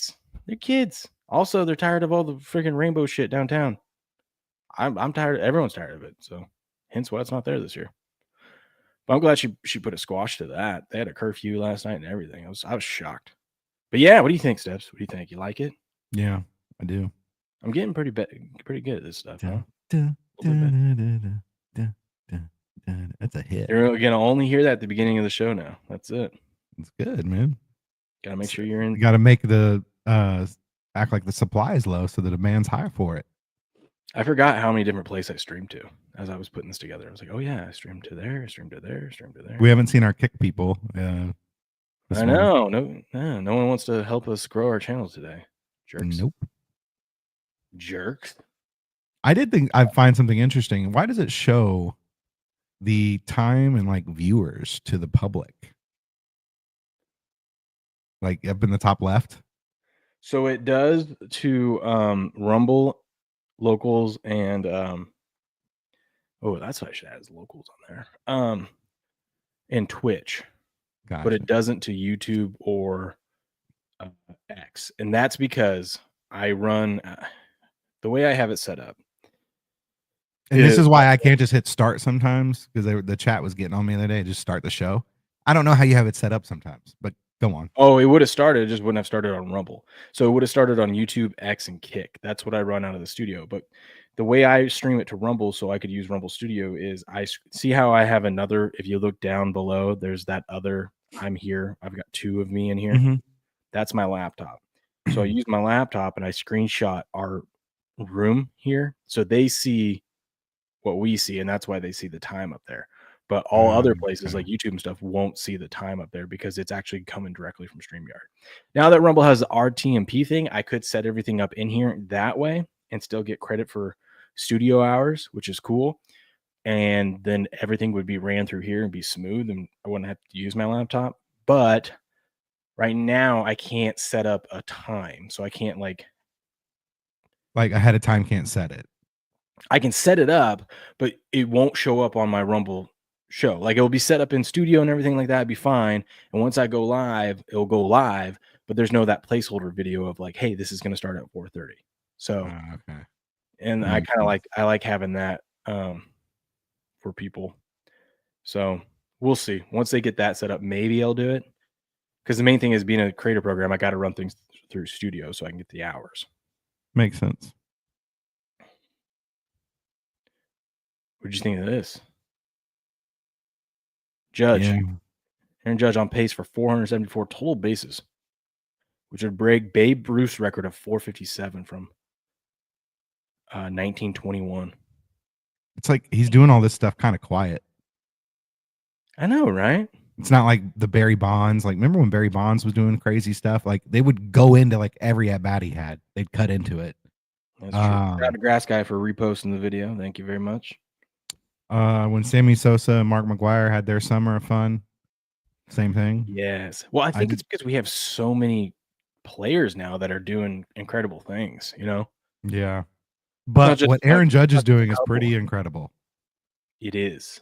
They're kids. Also, they're tired of all the freaking rainbow shit downtown. I'm tired. Everyone's tired of it. So, hence why it's not there this year. But I'm glad she put a squash to that. They had a curfew last night and everything. I was shocked. But yeah, what do you think, Steps? What do you think? You like it? Yeah, I do. I'm getting pretty good at this stuff. Huh? That's a hit. You're gonna only hear that at the beginning of the show now. That's it. It's good, man. Gotta make sure you're in. You gotta make the act like the supply is low so the demand's high for it. I forgot how many different places I streamed to as I was putting this together. I was like, oh yeah, I streamed to there, streamed to there, streamed to there. We haven't seen our kick people. I know. No one wants to help us grow our channel today. Jerks. Nope. Jerks. I did think I'd find something interesting. Why does it show the time and like viewers to the public? Like up in the top left? So it does to Rumble, Locals, and that's what I should add as Locals on there. And Twitch. Gotcha. But it doesn't to YouTube or X. And that's because I run the way I have it set up. And this is why I can't just hit start sometimes, because the chat was getting on me the other day. Just start the show. I don't know how you have it set up sometimes, but go on. Oh, it would have started. It just wouldn't have started on Rumble. So it would have started on YouTube, X, and Kick. That's what I run out of the studio. But the way I stream it to Rumble so I could use Rumble Studio is I see how I have another. If you look down below, there's that other. I'm here. I've got two of me in here. Mm-hmm. That's my laptop. So I use my laptop and I screenshot our room here. So they see what we see, and that's why they see the time up there. But all other places like YouTube and stuff won't see the time up there because it's actually coming directly from StreamYard. Now that Rumble has the RTMP thing, I could set everything up in here that way and still get credit for studio hours, which is cool. And then everything would be ran through here and be smooth, and I wouldn't have to use my laptop. But right now I can't set up a time. So I can't like ahead of time can't set it. I can set it up, but it won't show up on my Rumble show. Like, it'll be set up in studio and everything like that. It'd be fine. And once I go live, it'll go live, but there's no that placeholder video of like, hey, this is going to start at 4:30. So, okay. And I kind of like having that for people. So we'll see. Once they get that set up, maybe I'll do it. Because the main thing is being a creator program, I got to run things through studio so I can get the hours. Makes sense. What did you think of this? Judge. Yeah. Aaron Judge on pace for 474 total bases, which would break Babe Ruth's record of 457 from 1921. It's like he's doing all this stuff kind of quiet. I know, right? It's not like the Barry Bonds. Like, remember when Barry Bonds was doing crazy stuff? Like, they would go into like every at bat he had. They'd cut into it. That's true. Shout out to Grass Guy for reposting the video. Thank you very much. When Sammy Sosa and Mark McGwire had their summer of fun, same thing. Yes. Well, I think it's because we have so many players now that are doing incredible things, you know? Yeah. But what Aaron Judge is doing is pretty incredible. It is.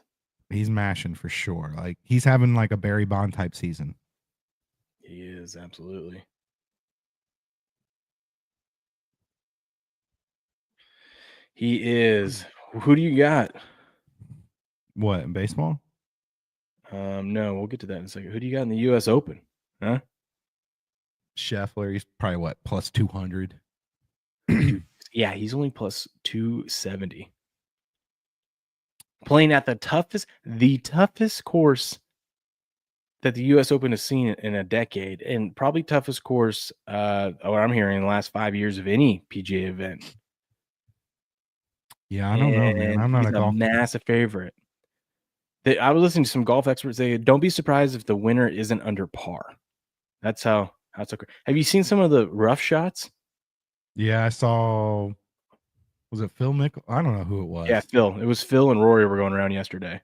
He's mashing for sure. Like, he's having like a Barry Bond type season. He is, absolutely. He is. Who do you got? What, in baseball? No, we'll get to that in a second. Who do you got in the U.S. Open? Huh? Scheffler, he's probably what, plus 200? Yeah, he's only plus 270. Playing at the toughest course that the U.S. Open has seen in a decade, and probably toughest course, what I'm hearing in the last 5 years of any PGA event. Yeah, I don't know, man. And I'm not he's a a golf. massive favorite. I was listening to some golf experts say, "Don't be surprised if the winner isn't under par." That's how. Have you seen some of the rough shots? Yeah, I saw. Was it Phil Mickle? I don't know who it was. Yeah, Phil. It was Phil and Rory were going around yesterday.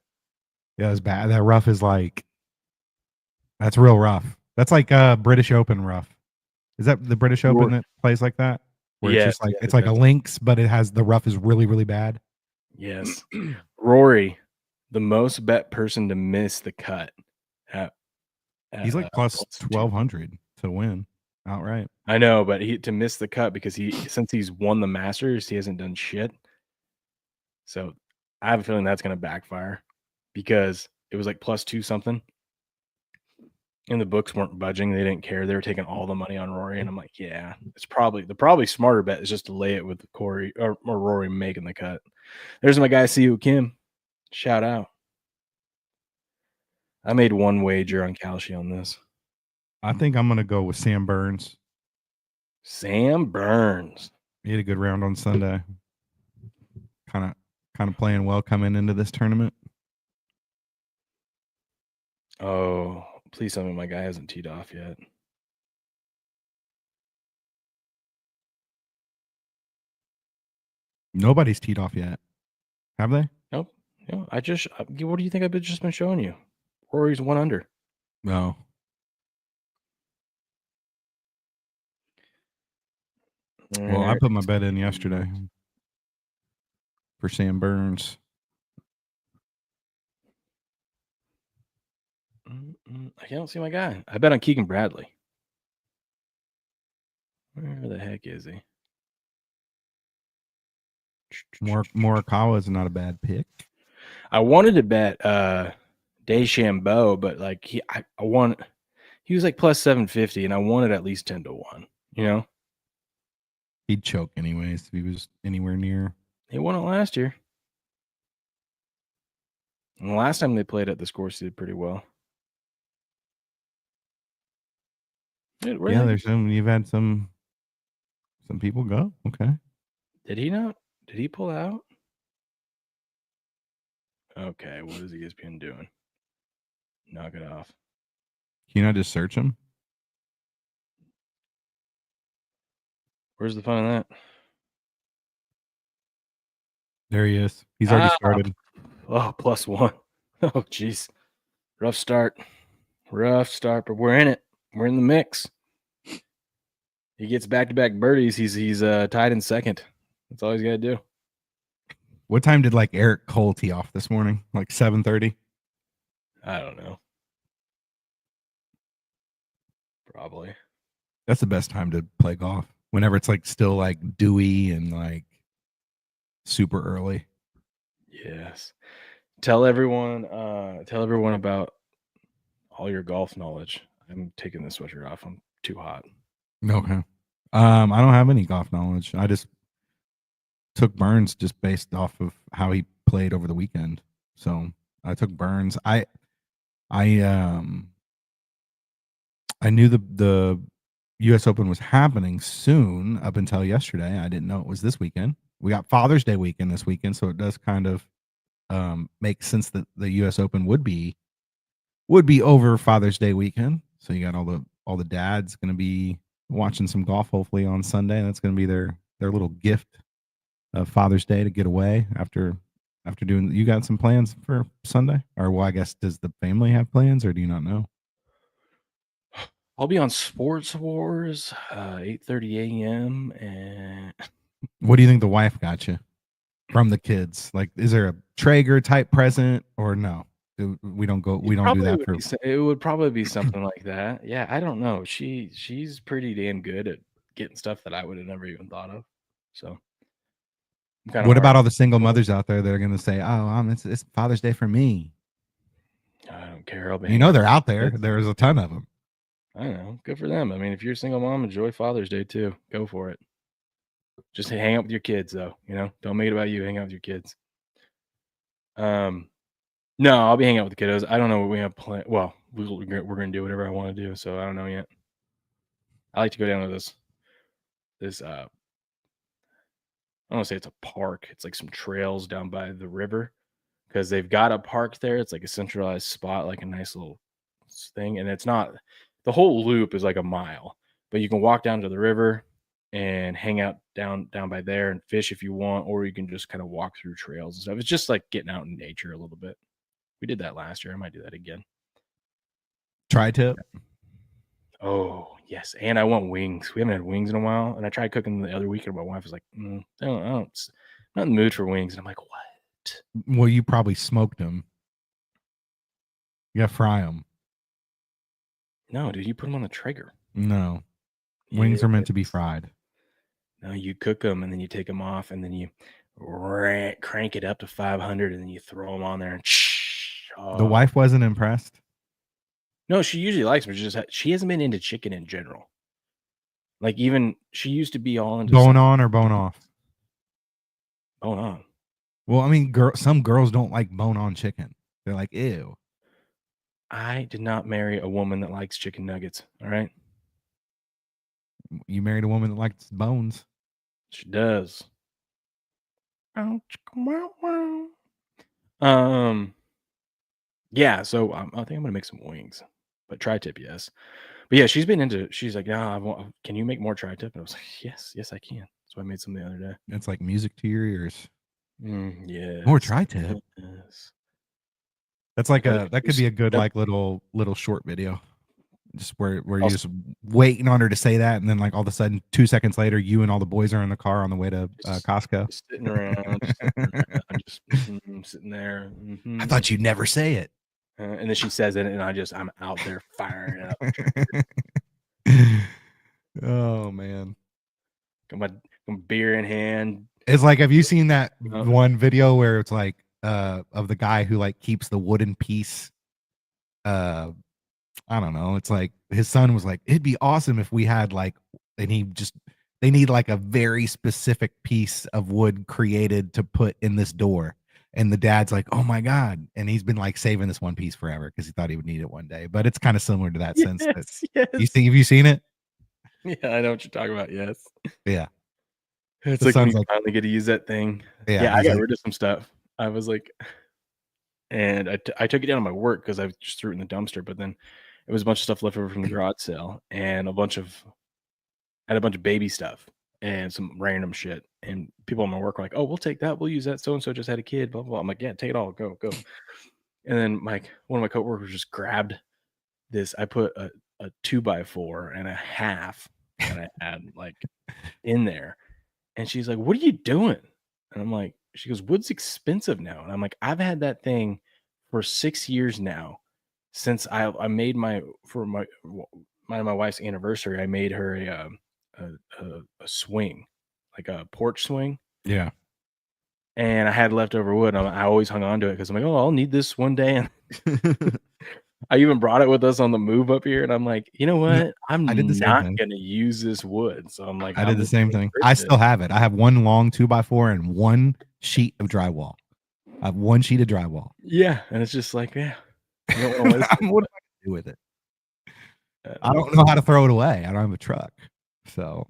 Yeah, it was bad. That rough is like. That's real rough. That's like British Open rough. Is that the British Open that plays like that? Where it's just like it's like a links, but it has the rough is really, really bad. Yes. Rory, the most bet person to miss the cut. He's like plus 1,200 to win outright. I know, but to miss the cut because since he's won the Masters, he hasn't done shit. So I have a feeling that's going to backfire because it was like plus 2 something. And the books weren't budging. They didn't care. They were taking all the money on Rory. And I'm like, yeah, it's probably smarter bet is just to lay it with Corey or Rory making the cut. There's my guy, Siwoo Kim. Shout out. I made one wager on Kalshi on this. I think I'm going to go with Sam Burns. Sam Burns. He had a good round on Sunday. Kind of playing well coming into this tournament. Oh, please tell me my guy hasn't teed off yet. Nobody's teed off yet. Have they? Nope. No, what do you think I've just been showing you? Rory's 1 under. No. Well, I put my bet in yesterday for Sam Burns. I can't see my guy. I bet on Keegan Bradley. Where the heck is he? Morikawa is not a bad pick. I wanted to bet DeChambeau, but like he was like plus 750, and I wanted at least 10 to 1. You know, he'd choke anyways if he was anywhere near. He won it last year, and the last time they played at this course, he did pretty well. Yeah, there's some. You've had some people go. Okay. Did he not? Did he pull out? Okay, what is ESPN doing? Knock it off. Can you not just search him? Where's the fun in that? There he is. He's already started. Oh, plus 1. Oh, jeez. Rough start, but we're in it. We're in the mix. He gets back-to-back birdies. He's tied in second. That's all he's got to do. What time did like Eric Cole tee off this morning? Like 7:30? I don't know. Probably. That's the best time to play golf. Whenever it's like still like dewy and like super early. Yes. Tell everyone about all your golf knowledge. I'm taking the sweatshirt off. I'm too hot. Okay. I don't have any golf knowledge. I just took Burns just based off of how he played over the weekend. So I took Burns. I knew the U.S. Open was happening soon up until yesterday. I didn't know it was this weekend. We got Father's Day weekend this weekend, so it does kind of make sense that the U.S. Open would be over Father's Day weekend. So you got all the dads going to be watching some golf hopefully on Sunday. That's going to be their little gift of Father's Day to get away after doing. You got some plans for Sunday, or well, I guess does the family have plans, or do you not know? I'll be on Sports Wars, 8:30 a.m. And what do you think the wife got you from the kids? Like, is there a Traeger type present or no? We don't do that. It would probably be something like that. Yeah, I don't know. She's pretty damn good at getting stuff that I would have never even thought of. So, what about all the single mothers out there that are going to say, "Oh, it's Father's Day for me"? I don't care. They're out there. There's a ton of them. I don't know. Good for them. I mean, if you're a single mom, enjoy Father's Day too. Go for it. Just hang out with your kids, though. Don't make it about you. Hang out with your kids. No, I'll be hanging out with the kiddos. I don't know what we have planned. Well, we're gonna do whatever I want to do. So I don't know yet. I like to go down to this I don't want to say it's a park. It's like some trails down by the river because they've got a park there. It's like a centralized spot, like a nice little thing, and it's not the whole loop is like a mile, but you can walk down to the river and hang out down by there and fish if you want, or you can just kind of walk through trails and stuff. It's just like getting out in nature a little bit. We did that last year. I might do that again. Tri-tip. Oh yes, and I want wings. We haven't had wings in a while, and I tried cooking them the other week, and my wife was like, I don't, I'm not in the mood for wings. And I'm like, what? Well, you probably smoked them. You gotta fry them. No, dude, you put them on the Traeger. No, wings are meant to be fried. No, you cook them, and then you take them off, and then you crank it up to 500, and then you throw them on there. And The wife wasn't impressed. No, she usually likes them. She hasn't been into chicken in general. Like even she used to be all into bone on or bone off. Bone on. Well, I mean, some girls don't like bone on chicken. They're like, ew. I did not marry a woman that likes chicken nuggets. All right. You married a woman that likes bones. She does. Yeah, so I think I'm gonna make some wings, but tri-tip, yes. But yeah, she's like, yeah, can you make more tri-tip? And I was like, yes, I can. So I made some the other day. It's like music to your ears. Yeah. More tri-tip. Yes. That's like that could be a good like little short video. Just where you're just waiting on her to say that, and then like all of a sudden 2 seconds later, you and all the boys are in the car on the way to Costco. Just sitting around, just sitting there. I thought you'd never say it. And then she says it, and I'm out there firing it up. Oh man, got my beer in hand. It's like, have you seen that one video where it's like of the guy who like keeps the wooden piece? I don't know. It's like his son was like, it'd be awesome if we had like, and they need like a very specific piece of wood created to put in this door. And the dad's like, oh my God. And he's been like saving this one piece forever because he thought he would need it one day. But it's kind of similar to that sense. Yes. Have you seen it? Yeah, I know what you're talking about. Yes. Yeah. It's like when you finally get to use that thing. Yeah, I got rid of some stuff. I was like, and I took it down to my work because I just threw it in the dumpster. But then it was a bunch of stuff left over from the garage sale and a bunch of baby stuff and some random shit. And people in my work were like, oh, we'll take that. We'll use that. So-and-so just had a kid, blah, blah, blah. I'm like, yeah, take it all. Go. And then one of my coworkers just grabbed this. I put a 2x4 and a half that I had like in there. And she's like, what are you doing? And I'm like, she goes, wood's expensive now. And I'm like, I've had that thing for 6 years now since I made my wife's anniversary. I made her a swing, like a porch swing. Yeah. And I had leftover wood. And I always hung on to it because I'm like, oh, I'll need this one day. And I even brought it with us on the move up here. And I'm like, you know what? I'm not going to use this wood. So I'm like, I did the same thing. I still have it. I have one long 2x4 and one sheet of drywall. I have one sheet of drywall. Yeah. And it's just like, yeah. You don't want to what am I going to do with it? I don't know how to throw it away. I don't have a truck. So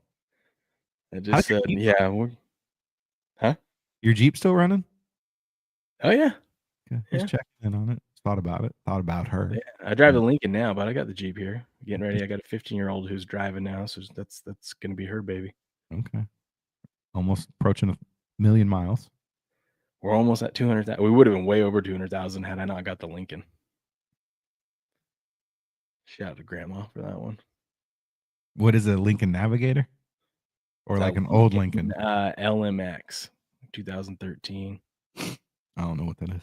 I just said, yeah. Huh? Your Jeep still running? Oh, yeah. Okay. Just checking in on it. Thought about it. Thought about her. Yeah, I drive the Lincoln now, but I got the Jeep here. Getting ready. I got a 15-year-old who's driving now, so that's going to be her baby. Okay. Almost approaching 1 million miles. We're almost at 200,000. We would have been way over 200,000 had I not got the Lincoln. Shout out to Grandma for that one. What is a Lincoln Navigator? Or like an old Lincoln? LMX, 2013. I don't know what that is.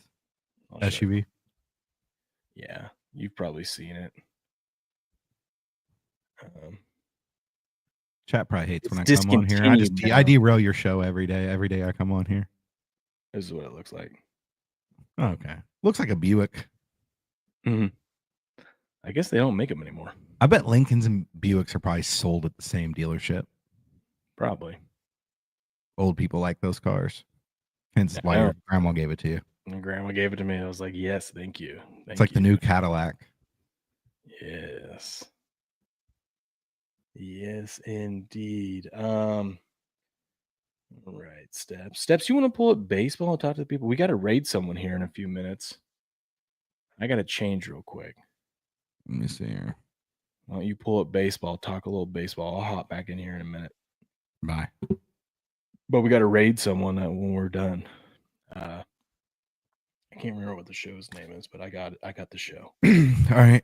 SUV? Yeah, you've probably seen it. Chat probably hates when I come on here. I derail your show every day. Every day I come on here. This is what it looks like. Okay. Looks like a Buick. Mm-hmm. I guess they don't make them anymore. I bet Lincolns and Buicks are probably sold at the same dealership. Probably. Old people like those cars. Hence why your grandma gave it to you. My grandma gave it to me. I was like, yes, thank you. It's like the new Cadillac. Yes. Yes, indeed. Right, Steps. Steps, you want to pull up baseball and talk to the people? We got to raid someone here in a few minutes. I got to change real quick. Let me see here. Why don't you pull up baseball, talk a little baseball? I'll hop back in here in a minute. Bye. But we got to raid someone when we're done. I can't remember what the show's name is, but I got the show. All right.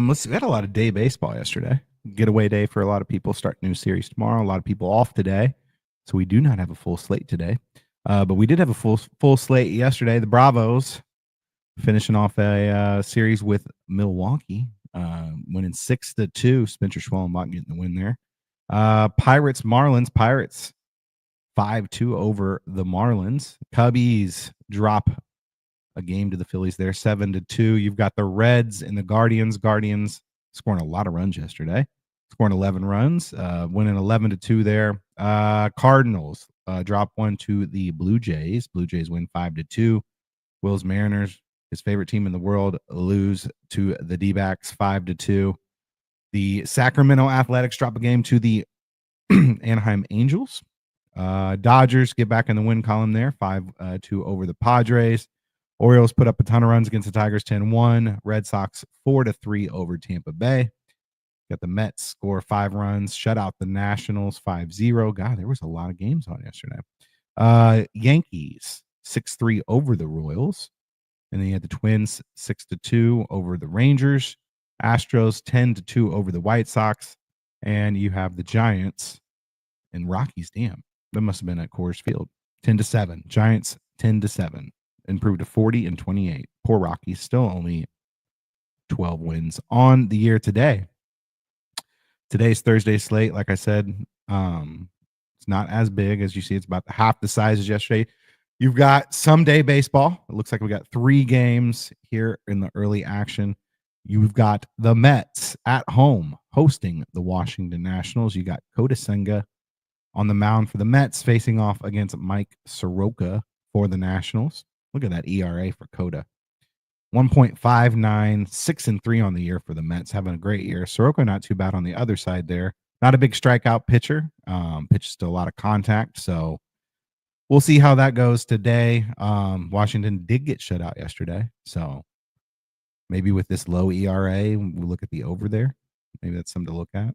Let's see. We had a lot of day baseball yesterday. Getaway day for a lot of people. Start new series tomorrow. A lot of people off today, so we do not have a full slate today. But we did have a full slate yesterday. The Bravos finishing off a series with Milwaukee, winning 6-2. Spencer Schwellenbach getting the win there. Pirates Marlins. Pirates 5-2 over the Marlins. Cubbies drop a game to the Phillies there, 7-2. You've got the Reds and the Guardians. Guardians scoring a lot of runs yesterday, scoring 11 runs, winning 11-2 there. Cardinals drop one to the Blue Jays. Blue Jays win 5-2. Will's Mariners, his favorite team in the world, lose to the D-backs 5-2. The Sacramento Athletics drop a game to the Anaheim Angels. Dodgers get back in the win column there, 5-2 over the Padres. Orioles put up a ton of runs against the Tigers, 10-1. Red Sox 4-3 over Tampa Bay. Got the Mets score 5 runs, shut out the Nationals 5-0. God, there was a lot of games on yesterday. Yankees 6-3 over the Royals. And then you had the Twins 6-2 over the Rangers. Astros 10-2 over the White Sox. And you have the Giants and Rockies. Damn, that must have been at Coors Field. 10-7. Giants 10-7. Improved to 40-28. Poor Rockies, still only 12 wins on the year today. Today's Thursday slate, like I said, it's not as big as you see. It's about half the size as yesterday. You've got someday baseball. It looks like we got 3 games here in the early action. You've got the Mets at home hosting the Washington Nationals. You got Kota Senga on the mound for the Mets, facing off against Mike Soroka for the Nationals. Look at that ERA for Kota. 1.59, 6-3 on the year for the Mets, having a great year. Soroka not too bad on the other side there. Not a big strikeout pitcher. Pitches to a lot of contact, so we'll see how that goes today. Washington did get shut out yesterday, so maybe with this low ERA, we'll look at the over there. Maybe that's something to look at.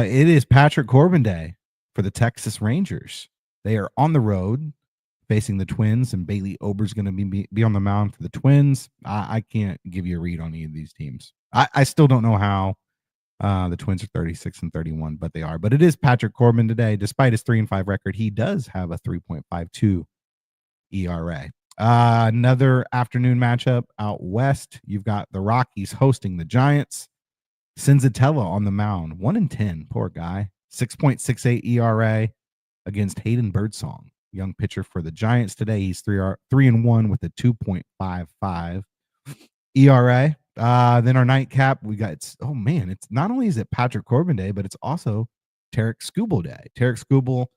It is Patrick Corbin Day for the Texas Rangers. They are on the road facing the Twins, and Bailey Ober's going to be on the mound for the Twins. I can't give you a read on any of these teams. I still don't know how the Twins are 36-31, but they are. But it is Patrick Corbin today. Despite his 3-5 record, he does have a 3.52 ERA. Another afternoon matchup out west. You've got the Rockies hosting the Giants. Senzatella on the mound, 1-10. Poor guy. 6.68 ERA against Hayden Birdsong, young pitcher for the Giants today. He's 3-1 with a 2.55 ERA. Then our nightcap, we got, it's not only is it Patrick Corbin Day, but it's also Tarek Skubal Day. Tarek Skubal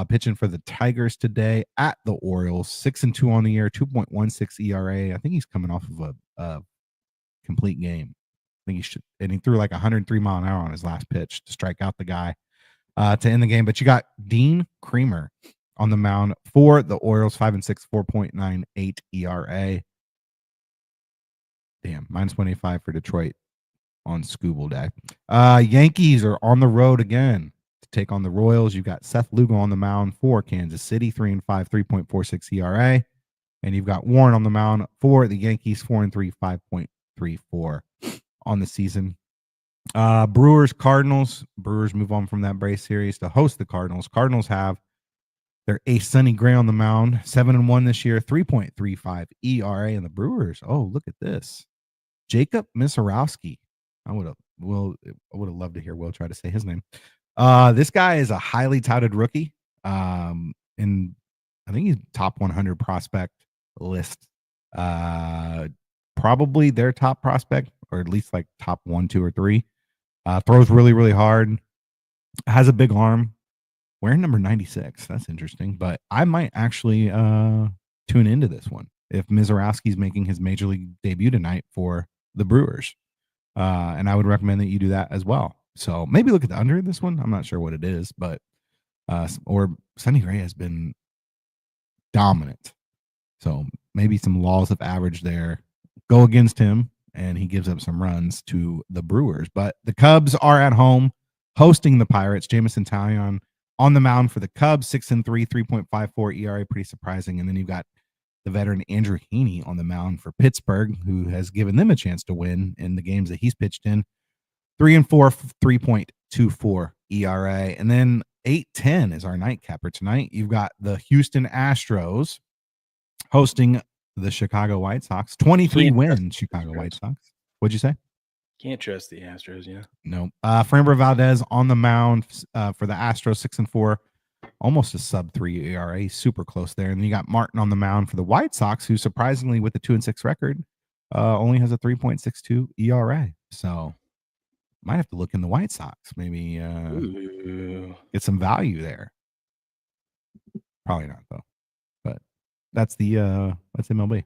pitching for the Tigers today at the Orioles, 6-2 on the year, 2.16 ERA. I think he's coming off of a complete game. I think he should, and he threw like 103 mile an hour on his last pitch to strike out the guy to end the game. But you got Dean Creamer on the mound for the Orioles, 5-6, 4.98 ERA. Damn, -185 for Detroit on Skubal Day. Yankees are on the road again to take on the Royals. You've got Seth Lugo on the mound for Kansas City, 3-5, 3.46 ERA. And you've got Warren on the mound for the Yankees, 4-3, 5.34 on the season. Brewers, Cardinals. Brewers move on from that Braves series to host the Cardinals. Cardinals have their ace Sonny Gray on the mound, 7-1 this year, 3.35 ERA. And the Brewers, oh, look at this. Jacob Misarowski. I would have loved to hear Will try to say his name. This guy is a highly touted rookie. And I think he's top 100 prospect list. Probably their top prospect, or at least like top 1, 2, or 3. Throws really, really hard. Has a big arm. Wearing number 96. That's interesting. But I might actually tune into this one if Misarowski's making his major league debut tonight for the Brewers. And I would recommend that you do that as well. So maybe look at the under in this one. I'm not sure what it is, but or Sonny Gray has been dominant. So maybe some laws of average there go against him, and he gives up some runs to the Brewers. But the Cubs are at home hosting the Pirates. Jamison Taillon on the mound for the Cubs, 6-3, 3.54 ERA, pretty surprising. And then you've got the veteran Andrew Heaney on the mound for Pittsburgh, who has given them a chance to win in the games that he's pitched in. 3-4, 3.24 ERA. And then 8-10 is our nightcapper tonight. You've got the Houston Astros hosting the Chicago White Sox. 23 win Chicago White Sox. What'd you say? Can't trust the Astros, yeah. No. Framber Valdez on the mound for the Astros, 6-4, almost a sub-3 ERA, super close there. And then you got Martin on the mound for the White Sox, who surprisingly with the 2-6 record only has a 3.62 ERA. So might have to look in the White Sox, maybe get some value there. Probably not though. But that's the that's MLB.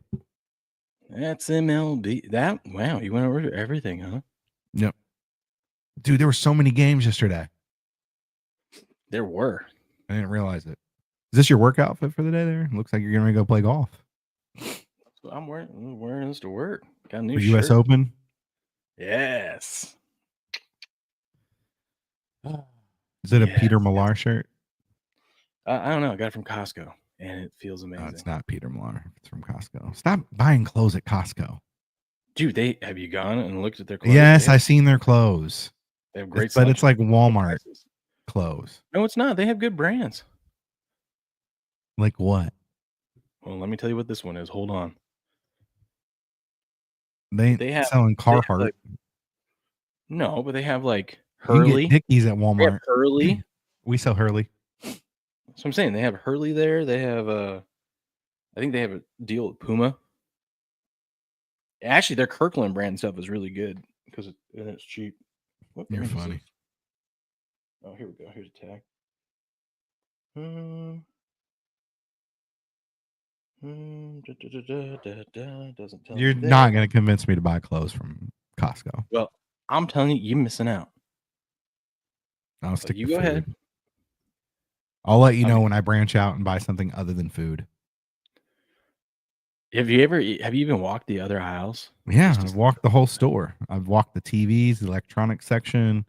That's MLB. Wow, you went over everything, huh? Yep. Dude, there were so many games yesterday. There were. I didn't realize it. Is this your work outfit for the day there? Looks like you're going to go play golf. I'm wearing this to work. Got a new The shirt. US Open? Yes. Is it a Peter Millar shirt? I don't know. I got it from Costco, and it feels amazing. No, it's not Peter Millar. It's from Costco. Stop buying clothes at Costco. Dude, have you gone and looked at their clothes? Yes, I've seen their clothes. They have great but it's like Walmart clothes. No, it's not. They have good brands. Like what? Well, let me tell you what this one is. Hold on. They have selling Carhartt. No, but they have like Hurley. You can get Dickies at Walmart. They have Hurley. We sell Hurley. So I'm saying they have Hurley there. They have I think they have a deal with Puma. Actually, their Kirkland brand stuff is really good because it's cheap. What You're funny. Oh, here we go. Here's a tag. Doesn't tell. You're not going to convince me to buy clothes from Costco. Well, I'm telling you, you're missing out. I'll stick. You go ahead. I'll let you know when I branch out and buy something other than food. Have you even walked the other aisles? Yeah, I've walked the whole store. I've walked the TVs, the electronics section.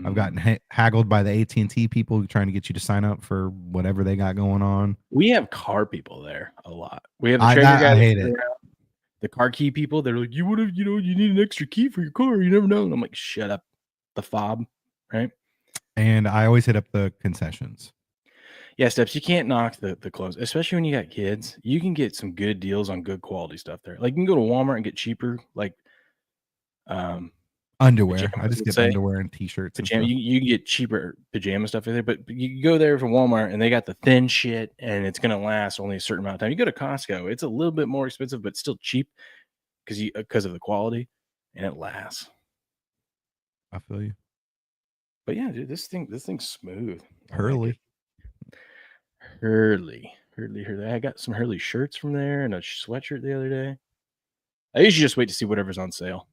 I've gotten haggled by the AT&T people trying to get you to sign up for whatever they got going on. We have car people there a lot. We have the Traeger guys. I hate it. The car key people. They're like, you would have, you need an extra key for your car. You never know. And I'm like, shut up. The fob, right? And I always hit up the concessions. Yeah, Steps, you can't knock the clothes, especially when you got kids. You can get some good deals on good quality stuff there. Like you can go to Walmart and get cheaper, like underwear. I just get underwear and t-shirts. And stuff. You can get cheaper pajama stuff there, but you go there from Walmart and they got the thin shit and it's gonna last only a certain amount of time. You go to Costco, it's a little bit more expensive, but still cheap because of the quality, and it lasts. I feel you. But yeah, dude, this thing's smooth. Hurley. Hurley. I got some Hurley shirts from there and a sweatshirt the other day. I usually just wait to see whatever's on sale.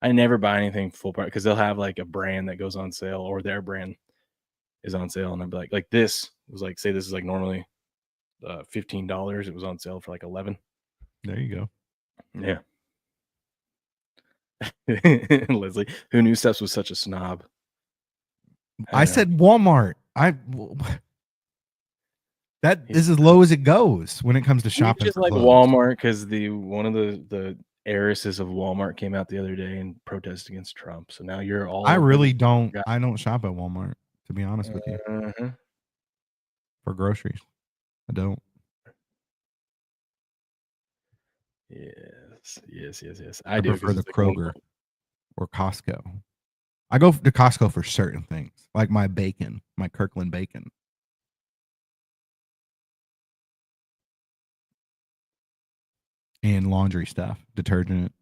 I never buy anything full price because they'll have like a brand that goes on sale or their brand is on sale, and I'll be like this was like, say this is like normally $15. It was on sale for like $11. There you go. Yeah. Leslie, who knew Steps was such a snob? I said Walmart. That is as low as it goes when it comes to shopping. Just like clothes. Walmart, because one of the heiresses of Walmart came out the other day and protested against Trump. So now you're all. I really don't. I don't shop at Walmart, to be honest with you. For groceries, I don't. Yes. I prefer the Kroger or Costco. I go to Costco for certain things, like my bacon, my Kirkland bacon. And laundry stuff, detergent.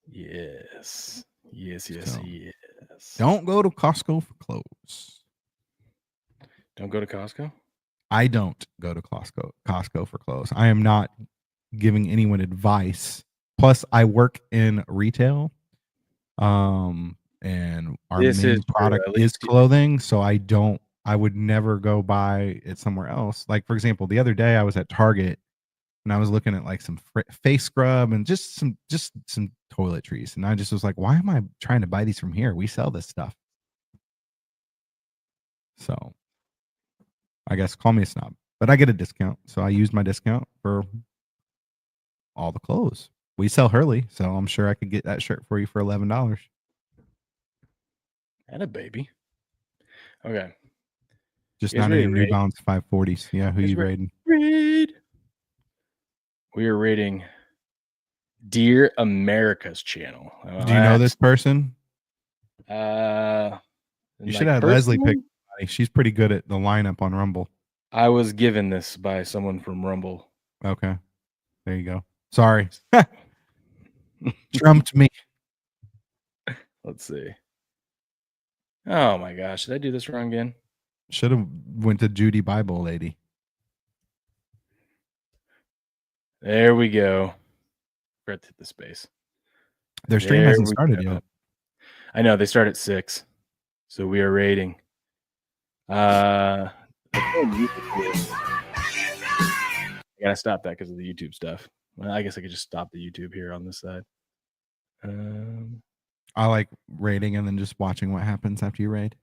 Yes. Don't go to Costco for clothes. Don't go to Costco? I don't go to Costco for clothes. I am not giving anyone advice plus I work in retail, and our This is main true, product at is least clothing, so I would never go buy it somewhere else. Like, for example, the other day I was at Target and I was looking at like some face scrub and just some toiletries, and I just was like, why am I trying to buy these from here? We sell this stuff. So I guess call me a snob, but I get a discount, so I used my discount for all the clothes. We sell Hurley, so I'm sure I could get that shirt for you for $11. and a baby. Okay. Just You guys not ready any to New rate? Balance 540s. Yeah, who You guys you ready? rating? Read. We are rating Dear America's channel. Do you know this person? You should Like have Leslie pick. personally, She's pretty good at the lineup on Rumble. I was given this by someone from Rumble. Okay, there you go. Sorry, trumped me. Let's see. Oh my gosh, did I do this wrong again? Should have went to Judy Bible lady. There we go. Forgot to hit the space. Their stream There hasn't we started go. yet. I know they start at 6, so we are rating. I gotta stop that because of the YouTube stuff. Well, I guess I could just stop the YouTube here on this side. I like rating and then just watching what happens after you raid.